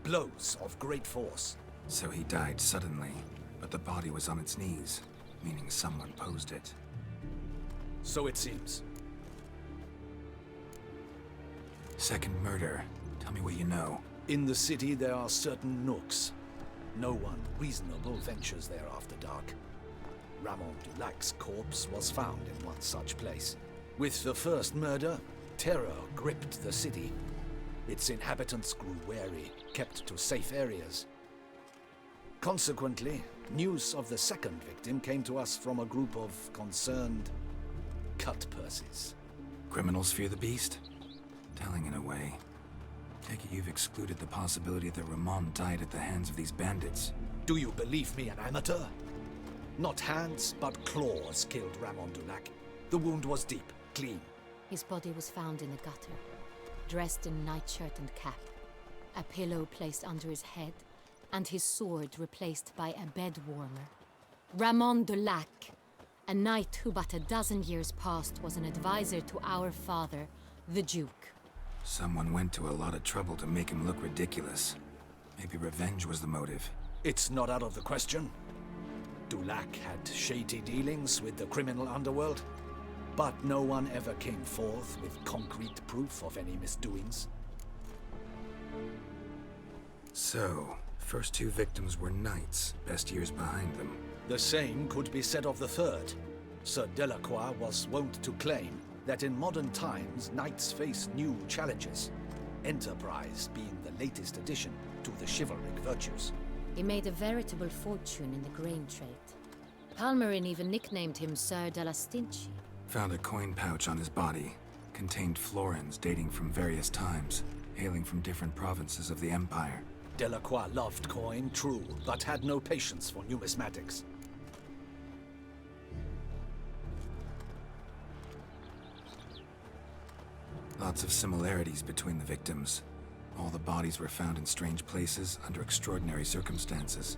Blows of great force. So he died suddenly, but the body was on its knees, meaning someone posed it. So it seems. Second murder. Tell me what you know. In the city there are certain nooks. No one reasonable ventures there after dark. Ramon Dulac's corpse was found in one such place. With the first murder, terror gripped the city. Its inhabitants grew wary, kept to safe areas. Consequently, news of the second victim came to us from a group of concerned cut-purses. Criminals fear the beast? Telling in a way. Take it you've excluded the possibility that Ramon died at the hands of these bandits. Do you believe me an amateur? Not hands, but claws killed Ramon Dulac. The wound was deep, clean. His body was found in a gutter, dressed in nightshirt and cap, a pillow placed under his head, and his sword replaced by a bed warmer. Ramon de Lac, a knight who but a dozen years past was an advisor to our father, the Duke. Someone went to a lot of trouble to make him look ridiculous. Maybe revenge was the motive. It's not out of the question. Dulac had shady dealings with the criminal underworld, but no one ever came forth with concrete proof of any misdoings. So, first two victims were knights, best years behind them. The same could be said of the third. Sir Delacroix was wont to claim that in modern times, knights face new challenges, enterprise being the latest addition to the chivalric virtues. He made a veritable fortune in the grain trade. Palmerin even nicknamed him Sir de la Stinchi. Found a coin pouch on his body. Contained florins dating from various times, hailing from different provinces of the Empire. Delacroix loved coin, true, but had no patience for numismatics. Lots of similarities between the victims. All the bodies were found in strange places under extraordinary circumstances.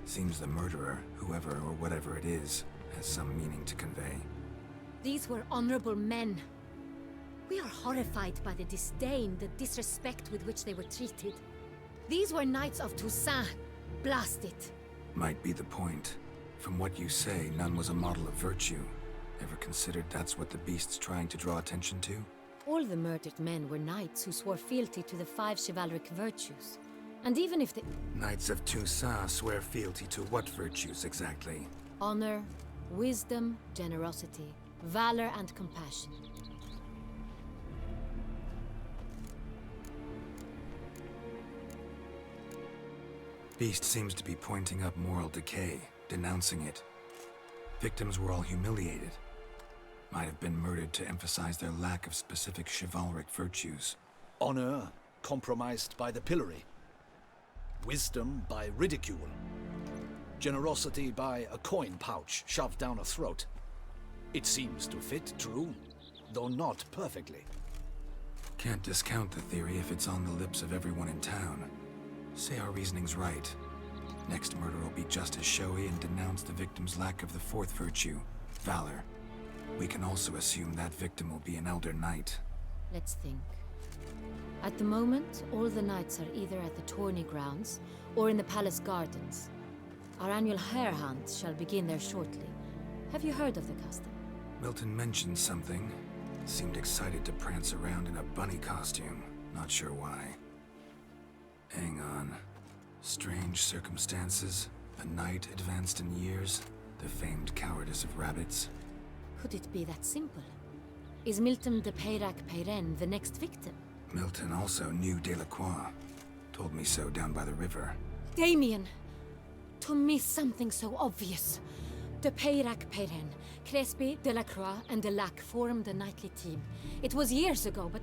Seems the murderer, whoever or whatever it is, has some meaning to convey. These were honorable men. We are horrified by the disdain, the disrespect with which they were treated. These were knights of Toussaint. Blast it. Might be the point. From what you say, none was a model of virtue. Ever considered that's what the beast's trying to draw attention to? All the murdered men were knights who swore fealty to the 5 chivalric virtues. And even if the... Knights of Toussaint swear fealty to what virtues exactly? Honor, wisdom, generosity, valor, and compassion. Beast seems to be pointing up moral decay, denouncing it. Victims were all humiliated. Might have been murdered to emphasize their lack of specific chivalric virtues. Honor compromised by the pillory. Wisdom by ridicule. Generosity by a coin pouch shoved down a throat. It seems to fit, true, though not perfectly. Can't discount the theory if it's on the lips of everyone in town. Say our reasoning's right. Next murder will be just as showy and denounce the victim's lack of the 4th virtue, valor. We can also assume that victim will be an elder knight. Let's think. At the moment, all the knights are either at the tourney grounds or in the palace gardens. Our annual hare hunt shall begin there shortly. Have you heard of the custom? Milton mentioned something. Seemed excited to prance around in a bunny costume. Not sure why. Hang on. Strange circumstances. A knight advanced in years. The famed cowardice of rabbits. Could it be that simple? Is Milton de Peyrac-Peyren the next victim? Milton also knew Delacroix. Told me so down by the river. Damien! To miss something so obvious. De Peyrac-Peyren, Crespi, Delacroix, and Delac formed a knightly team. It was years ago, but...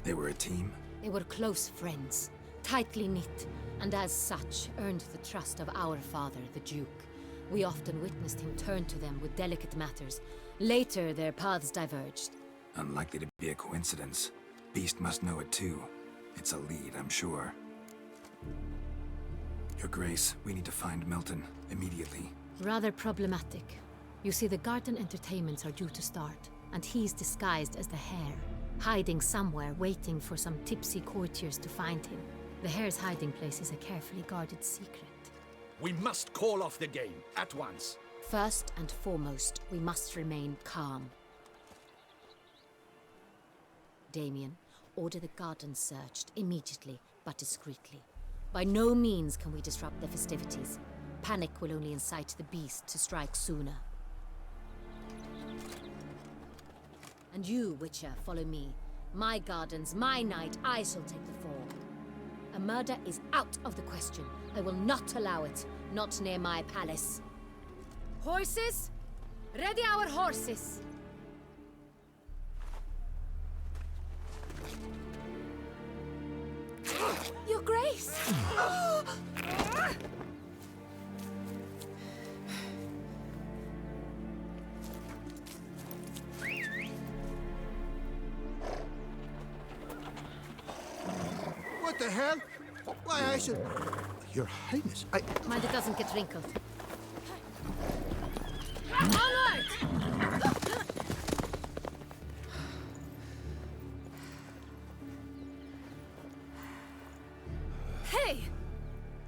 They were a team? They were close friends, tightly knit, and as such earned the trust of our father, the Duke. We often witnessed him turn to them with delicate matters. Later, their paths diverged. Unlikely to be a coincidence. Beast must know it too. It's a lead, I'm sure. Your Grace, we need to find Milton, immediately. Rather problematic. You see, the garden entertainments are due to start, and he's disguised as the hare, hiding somewhere, waiting for some tipsy courtiers to find him. The hare's hiding place is a carefully guarded secret. We must call off the game, at once. First and foremost, we must remain calm. Damien, order the garden searched immediately, but discreetly. By no means can we disrupt the festivities. Panic will only incite the beast to strike sooner. And you, Witcher, follow me. My gardens, my night, I shall take the fall. A murder is out of the question. I will not allow it. Not near my palace. Horses? Ready our horses! Your Grace! What the hell? Why, I should... Your Highness, I... Mind it doesn't get wrinkled. Hey!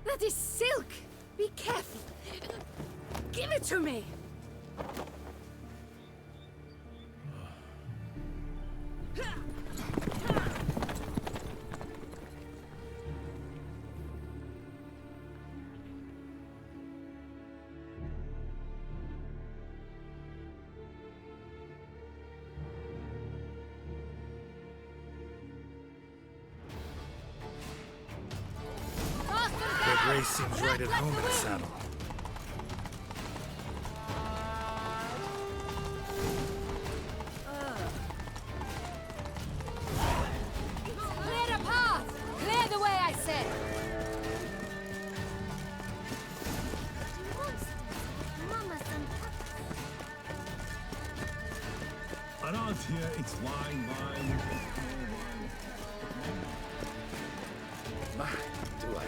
That is silk! Be careful! Give it to me! Their grace seems right at home in the saddle. Clear the path! Clear the way, I said! Around here, it's wine, wine, more wine. Do I?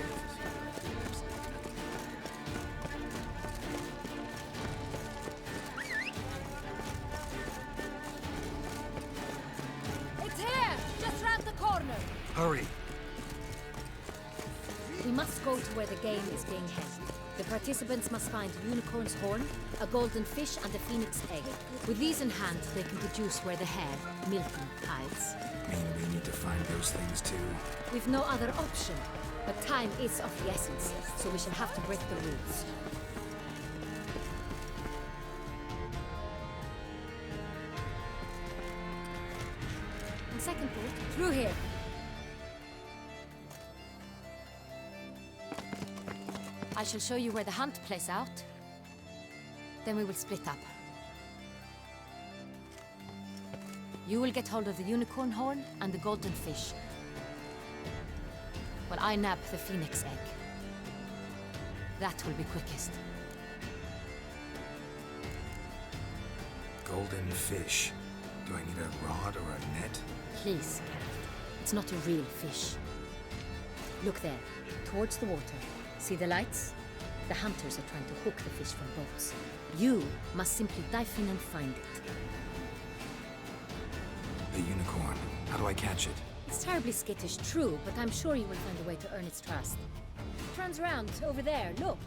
It's here! Just round the corner! Hurry! We must go to where the game is being held. The participants must find a unicorn's horn, a golden fish, and a phoenix egg. With these in hand, they can deduce where the hare, Milton, hides. Mean we need to find those things too? We've no other option. But time is of the essence, so we shall have to break the rules. On second thought, through here. I shall show you where the hunt plays out. Then we will split up. You will get hold of the unicorn horn and the golden fish, while I nab the phoenix egg. That will be quickest. Golden fish. Do I need a rod or a net? Please, Geralt. It's not a real fish. Look there, towards the water. See the lights? The hunters are trying to hook the fish from boats. You must simply dive in and find it. The unicorn. How do I catch it? It's terribly skittish, true, but I'm sure you will find a way to earn its trust. It turns around, over there, look.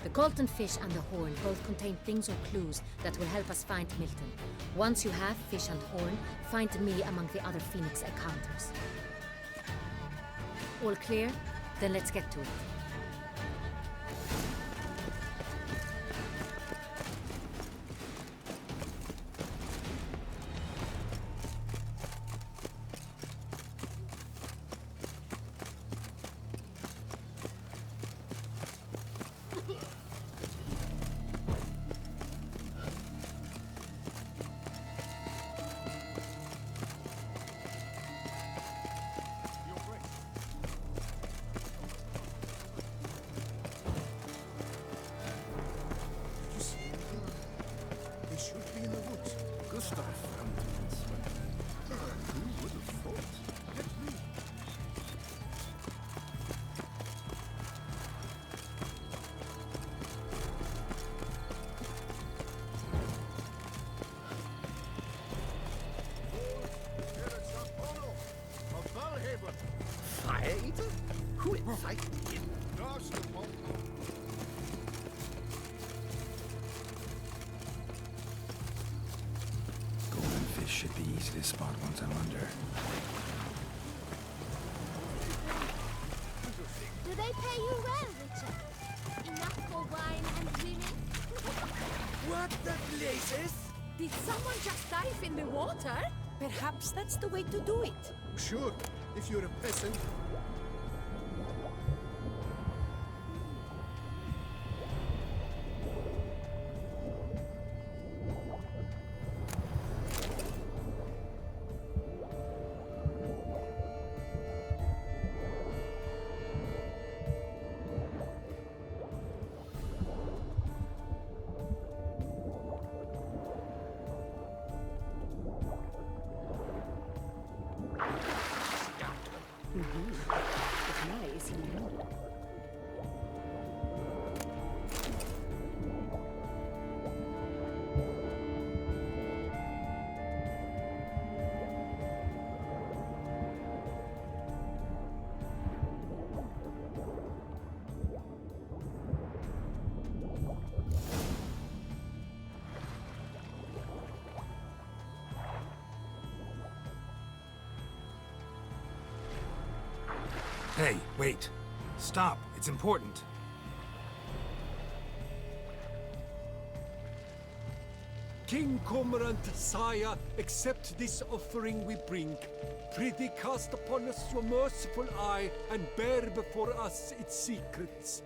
The golden fish and the horn both contain things or clues that will help us find Milton. Once you have fish and horn, find me among the other Phoenix Egg hunters. All clear? Then let's get to it. They should be in the woods. Gustav found them. Who would have thought? Let me. Fire eater? Who invited him? Golden fish should be easy to spot once I'm under. Do they pay you well, Richard? Enough for wine and women? What the blazes? Did someone just dive in the water? Perhaps that's the way to do it. Sure, if you're a peasant. Hey, wait. Stop. It's important. King Cormorant, sire, accept this offering we bring. Prithee cast upon us your merciful eye, and bear before us its secrets.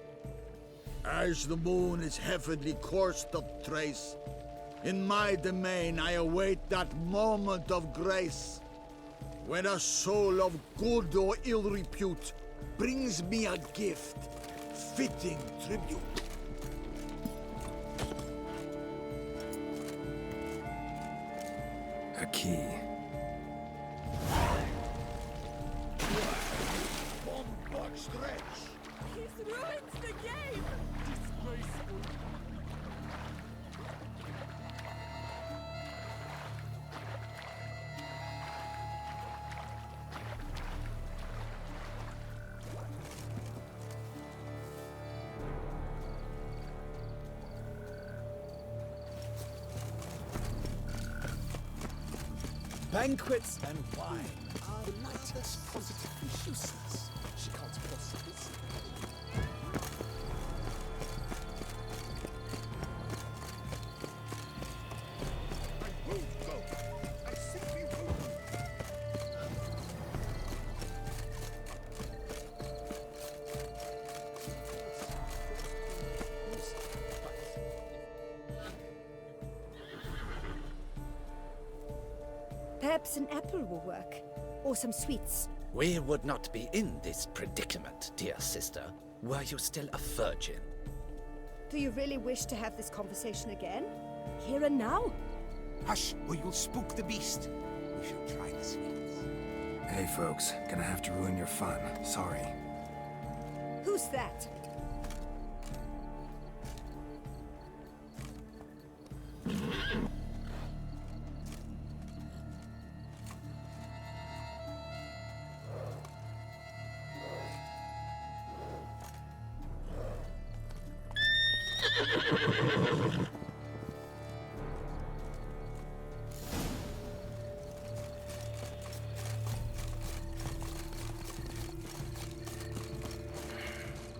As the moon is heavenly coursed of trace, in my domain I await that moment of grace, when a soul of good or ill repute brings me a gift, fitting tribute. A key. Bombard stretch! He's ruined the game! Disgraceful. Banquets and wine are lightest positively useless. She can't possibly see. I won't go. I simply won't. Perhaps an apple will work. Or some sweets. We would not be in this predicament, dear sister, were you still a virgin. Do you really wish to have this conversation again? Here and now? Hush, or you'll spook the beast. We shall try the sweets. Hey, folks. Gonna have to ruin your fun. Sorry. Who's that?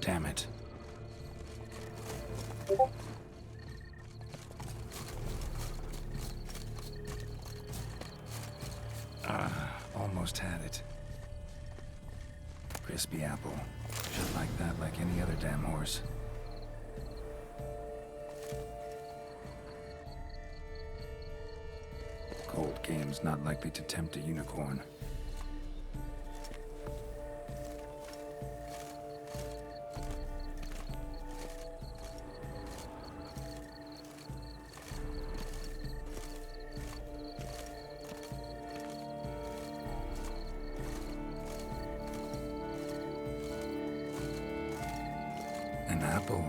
Damn it. Almost had it. Crispy apple. Should like that like any other damn horse. Cold game's not likely to tempt a unicorn. An apple.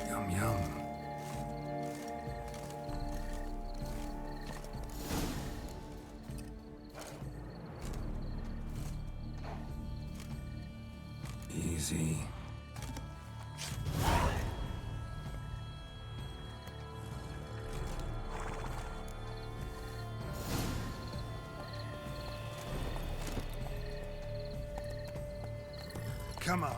Yum yum. Easy. Come on.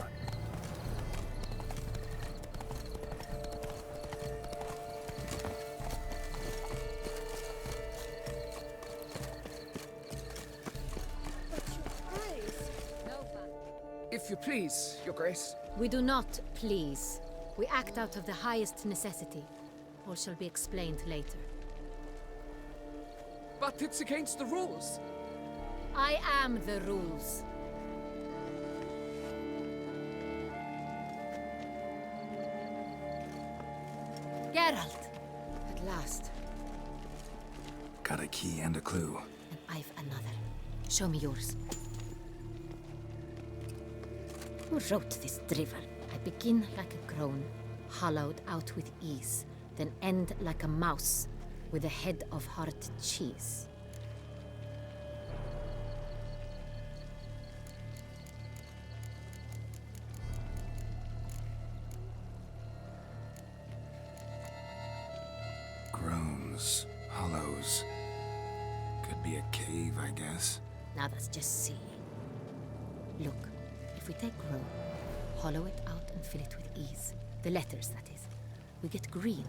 If you please, Your Grace. We do not please. We act out of the highest necessity. All shall be explained later. But it's against the rules. I am the rules. Geralt! At last. Got a key and a clue. And I've another. Show me yours. Who wrote this drivel? I begin like a crone, hollowed out with ease, then end like a mouse, with a head of hard cheese. Groans, hollows. Could be a cave, I guess. Now that's just silly. Look, If we take Rome, hollow it out and fill it with ease, the letters, that is, we get green.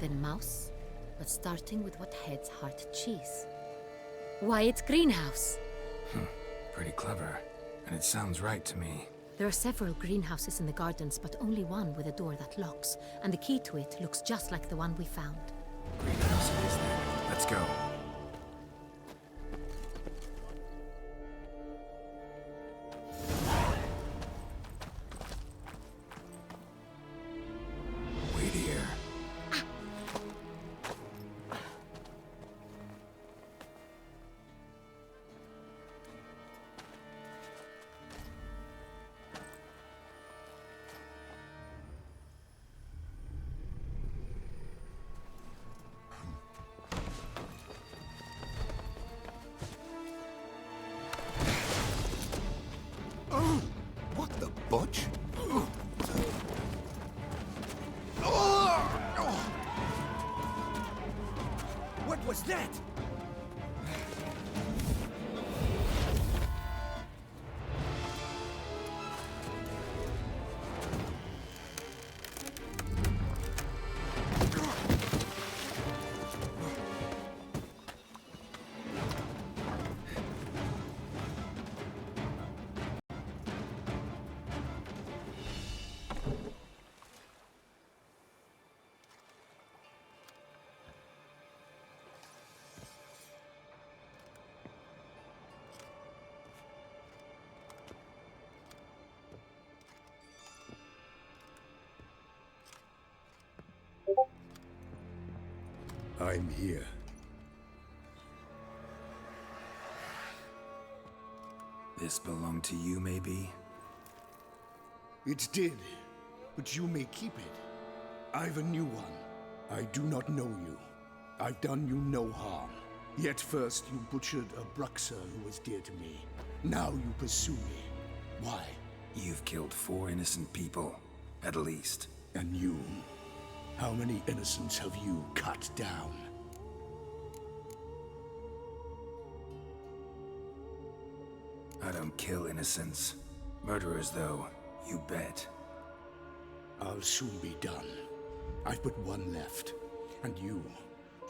Then mouse, but starting with what heads heart cheese. Why, it's greenhouse! Pretty clever. And it sounds right to me. There are several greenhouses in the gardens, but only one with a door that locks, and the key to it looks just like the one we found. Greenhouse it is then. Let's go. Wait here. What the butch? What was that? I'm here. This belonged to you, maybe? It did, but you may keep it. I've a new one. I do not know you. I've done you no harm. Yet first you butchered a Bruxer who was dear to me. Now you pursue me. Why? You've killed 4 innocent people, at least. And you? How many innocents have you cut down? I don't kill innocents. Murderers, though, you bet. I'll soon be done. I've but one left. And you,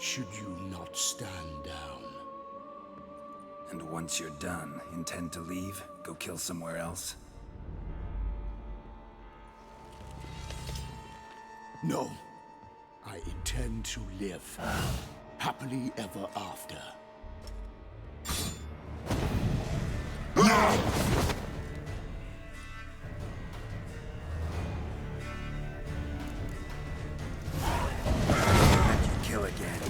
should you not stand down. And once you're done, intend to leave? Go kill somewhere else? No. I intend to live. Happily ever after. And you kill again.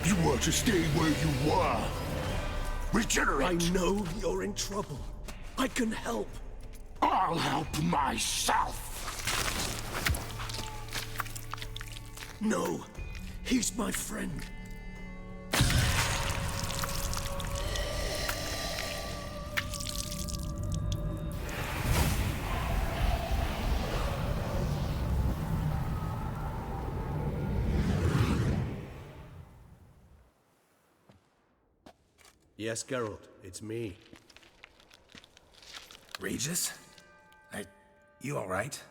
You were to stay where you were. Regenerate! I know you're in trouble. I can help. I'll help myself! No, he's my friend. Yes, Geralt, it's me. Regis? You alright?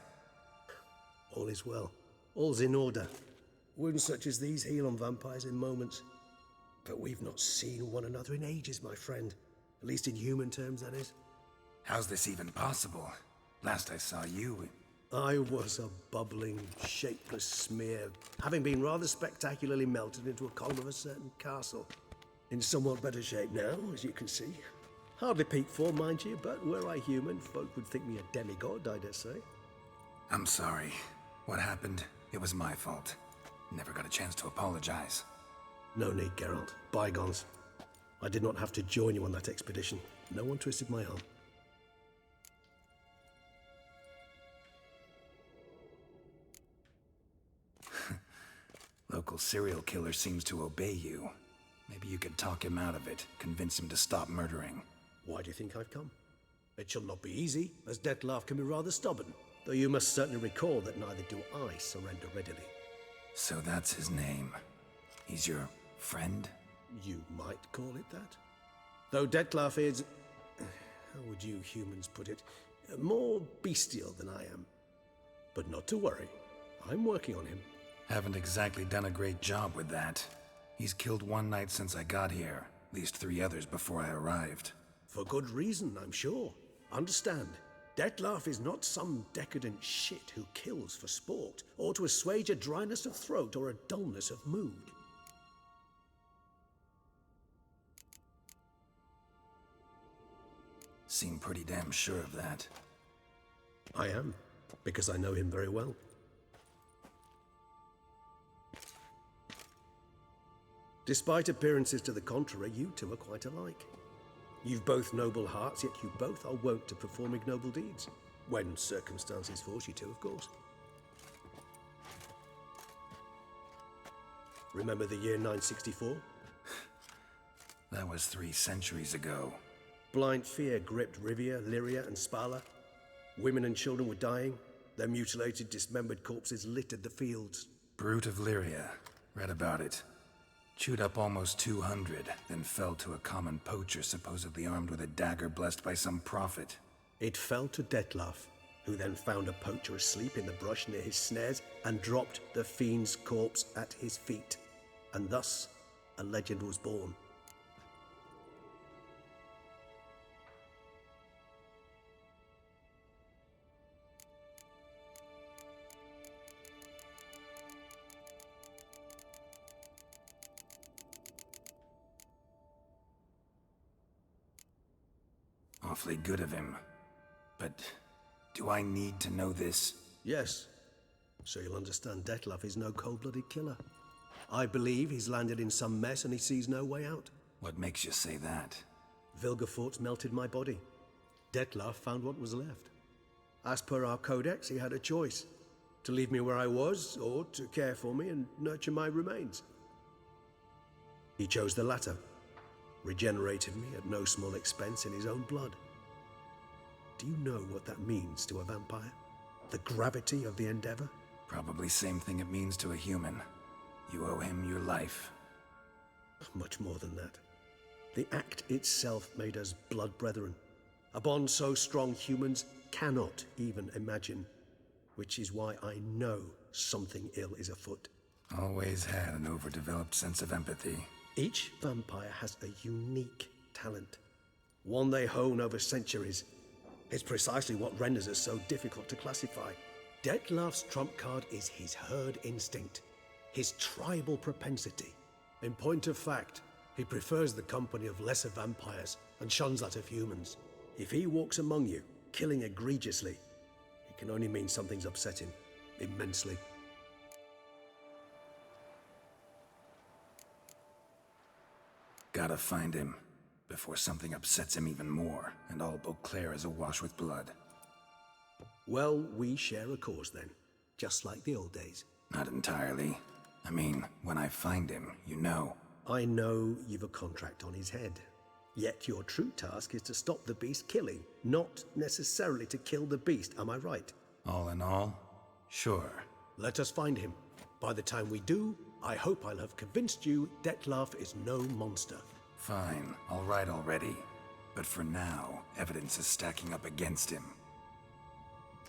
All is well. All's in order. Wounds such as these heal on vampires in moments. But we've not seen one another in ages, my friend. At least in human terms, that is. How's this even possible? Last I saw you... I was a bubbling, shapeless smear, having been rather spectacularly melted into a column of a certain castle. In somewhat better shape now, as you can see. Hardly peak form, mind you, but were I human, folk would think me a demigod, I dare say. I'm sorry. What happened, it was my fault. Never got a chance to apologize. No need, Geralt. Bygones. I did not have to join you on that expedition. No one twisted my arm. Local serial killer seems to obey you. Maybe you could talk him out of it, convince him to stop murdering. Why do you think I've come? It shall not be easy, as Dettlaff can be rather stubborn. Though you must certainly recall that neither do I surrender readily. So that's his name. He's your friend? You might call it that. Though Dettlaff is... how would you humans put it? More bestial than I am. But not to worry. I'm working on him. Haven't exactly done a great job with that. He's killed one knight since I got here. At least 3 others before I arrived. For good reason, I'm sure. Understand, Dettlaff is not some decadent shit who kills for sport, or to assuage a dryness of throat or a dullness of mood. Seem pretty damn sure of that. I am, because I know him very well. Despite appearances to the contrary, you two are quite alike. You've both noble hearts, yet you both are wont to perform ignoble deeds. When circumstances force you to, of course. Remember the year 964? That was 3 centuries ago. Blind fear gripped Rivia, Lyria, and Spala. Women and children were dying. Their mutilated, dismembered corpses littered the fields. Brute of Lyria. Read about it. Chewed up almost 200, then fell to a common poacher supposedly armed with a dagger blessed by some prophet. It fell to Dettlaff, who then found a poacher asleep in the brush near his snares and dropped the fiend's corpse at his feet. And thus, a legend was born. Awfully good of him. But do I need to know this? Yes. So you'll understand Dettlaff is no cold-blooded killer. I believe he's landed in some mess and he sees no way out. What makes you say that? Vilgefortz melted my body. Dettlaff found what was left. As per our codex, he had a choice. To leave me where I was, or to care for me and nurture my remains. He chose the latter. Regenerated me at no small expense in his own blood. Do you know what that means to a vampire? The gravity of the endeavor? Probably same thing it means to a human. You owe him your life. Much more than that. The act itself made us blood brethren. A bond so strong humans cannot even imagine. Which is why I know something ill is afoot. Always had an overdeveloped sense of empathy. Each vampire has a unique talent. One they hone over centuries. It's precisely what renders us so difficult to classify. Dettlaff's trump card is his herd instinct. His tribal propensity. In point of fact, he prefers the company of lesser vampires and shuns that of humans. If he walks among you, killing egregiously, it can only mean something's upset him, immensely. Gotta find him, before something upsets him even more, and all Beauclair is awash with blood. Well, we share a cause then, just like the old days. Not entirely. I mean, when I find him, you know. I know you've a contract on his head. Yet your true task is to stop the beast killing, not necessarily to kill the beast, am I right? All in all, sure. Let us find him. By the time we do, I hope I'll have convinced you Dettlaff is no monster. Fine, all right already. But for now, evidence is stacking up against him.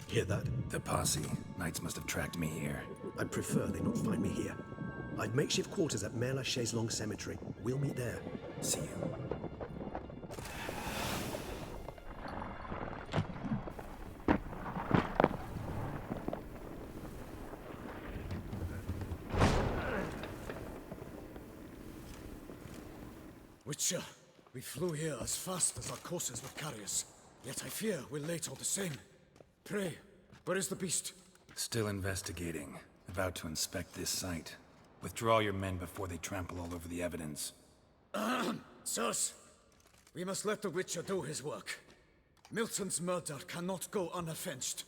Hear that? The posse. Knights must have tracked me here. I'd prefer they not find me here. I've makeshift quarters at Mère la Chaise-Longue Cemetery. We'll meet there. See you. Witcher, We flew here as fast as our courses would carry us. Yet I fear we're late all the same. Pray, where is the beast? Still investigating. About to inspect this site. Withdraw your men before they trample all over the evidence. Sirs, we must let the Witcher do his work. Milton's murder cannot go unavenged.